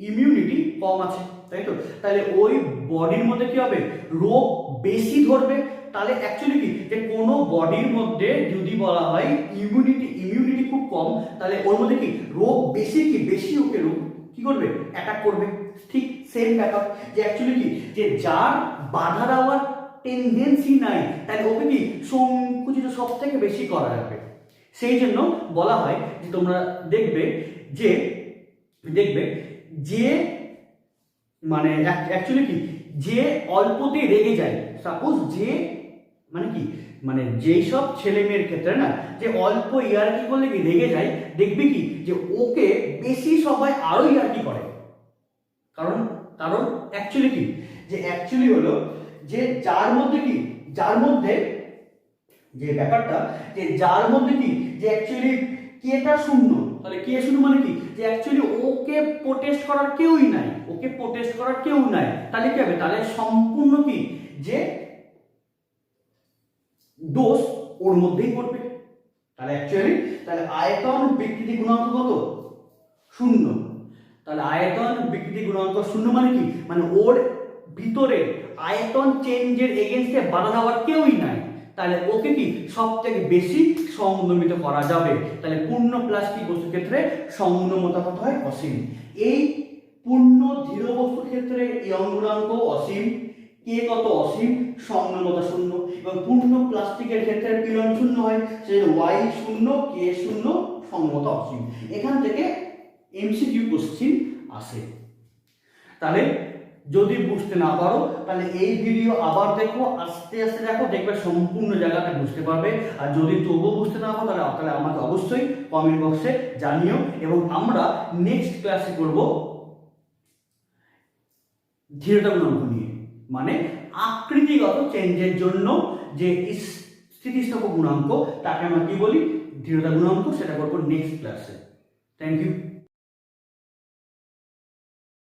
ইমিউনিটি কম আছে, তাই তো, তাহলে ওই বডির মধ্যে কি হবে, রোগ বেশি ধরবে। তাহলে অ্যাকচুয়ালি কি যে কোনো বডির মধ্যে যদি বলা হয় ইমিউনিটি খুব কম, তাহলে ওর মধ্যে কি রোগ বেশি ওকে রোগ কি করবে, অ্যাটাক করবে। ঠিক সেম ব্যাপার যে অ্যাকচুয়ালি কি যে যার বাধা দেওয়ার টেন্ডেন্সি নাই, তাহলে ওকে কি সংকুচিত সব থেকে বেশি করা যাবে। সেই জন্য বলা হয় যে তোমরা দেখবে যে মানে অ্যাকচুয়ালি কি যে অল্পতেই রেগে যায়, সাপোজ যে মানে কি মানে যেই সব ছেলে মেয়ের ক্ষেত্রে না যে অল্প ইয়ার্কি করলে কি রেগে যায়, দেখবি কি যে ওকে বেশি সবাই আরো ইয়ার্কি করে। কারণ অ্যাকচুয়ালি কি যে অ্যাকচুয়ালি হলো যে যার মধ্যে যে ব্যাপারটা যে যার মধ্যে কি যে অ্যাকচুয়ালি কেটা শূন্য, তাহলে কে শূন্য মানে কি যে অ্যাকচুয়ালি ওকে প্রোটেস্ট করার কেউই নাই, তাহলে কি হবে, তাহলে সম্পূর্ণ কি যে দোষ ওর মধ্যেই পড়বে। তাহলে অ্যাকচুয়ালি তাহলে আয়তন বিকৃতি গুণাঙ্ক কত, শূন্য। তাহলে আয়তন বিকৃতি গুণাঙ্ক শূন্য মানে কি মানে ওর ভিতরে আয়তন চেঞ্জের এগেইনস্টে বাধা দেওয়ার কেউই নাই, তাহলে ওকে কি সব থেকে বেশি সংদমিত করা যাবে। তাহলে পূর্ণ প্লাস্টিক বস্তুর ক্ষেত্রে সংদমতা কত হয়, অসীম। এই পূর্ণ দৃঢ় বস্তুর ক্ষেত্রে ইয়ং গুণাঙ্ক অসীম, কে কত অসীম, সংদমতা শূন্য। এবং পূর্ণ প্লাস্টিকের ক্ষেত্রে পীড়ন শূন্য হয়, সেই ওয়াই শূন্য, কে শূন্য, সংদমতা অসীম। এখান থেকে এমসিকিউ কোশ্চিন আসে। তাহলে যদি বুঝতে না পারো তাহলে এই ভিডিও আবার দেখো, আস্তে আস্তে দেখো, দেখবে সম্পূর্ণ জায়গাটা বুঝতে পারবে। আর যদি তবুও বুঝতে না পারো তাহলে আমাকে অবশ্যই কমেন্ট বক্সে জানিও। এবং আমরা নেক্সট ক্লাসে করব দৃঢ়তা গুণাঙ্ক নিয়ে, মানে আকৃতিগত চেঞ্জের জন্য যে স্থিতিস্থাপক গুণাঙ্ক তাকে আমরা কি বলি, দৃঢ়তা গুণাঙ্ক, সেটা করবো নেক্সট ক্লাসে। Thank you.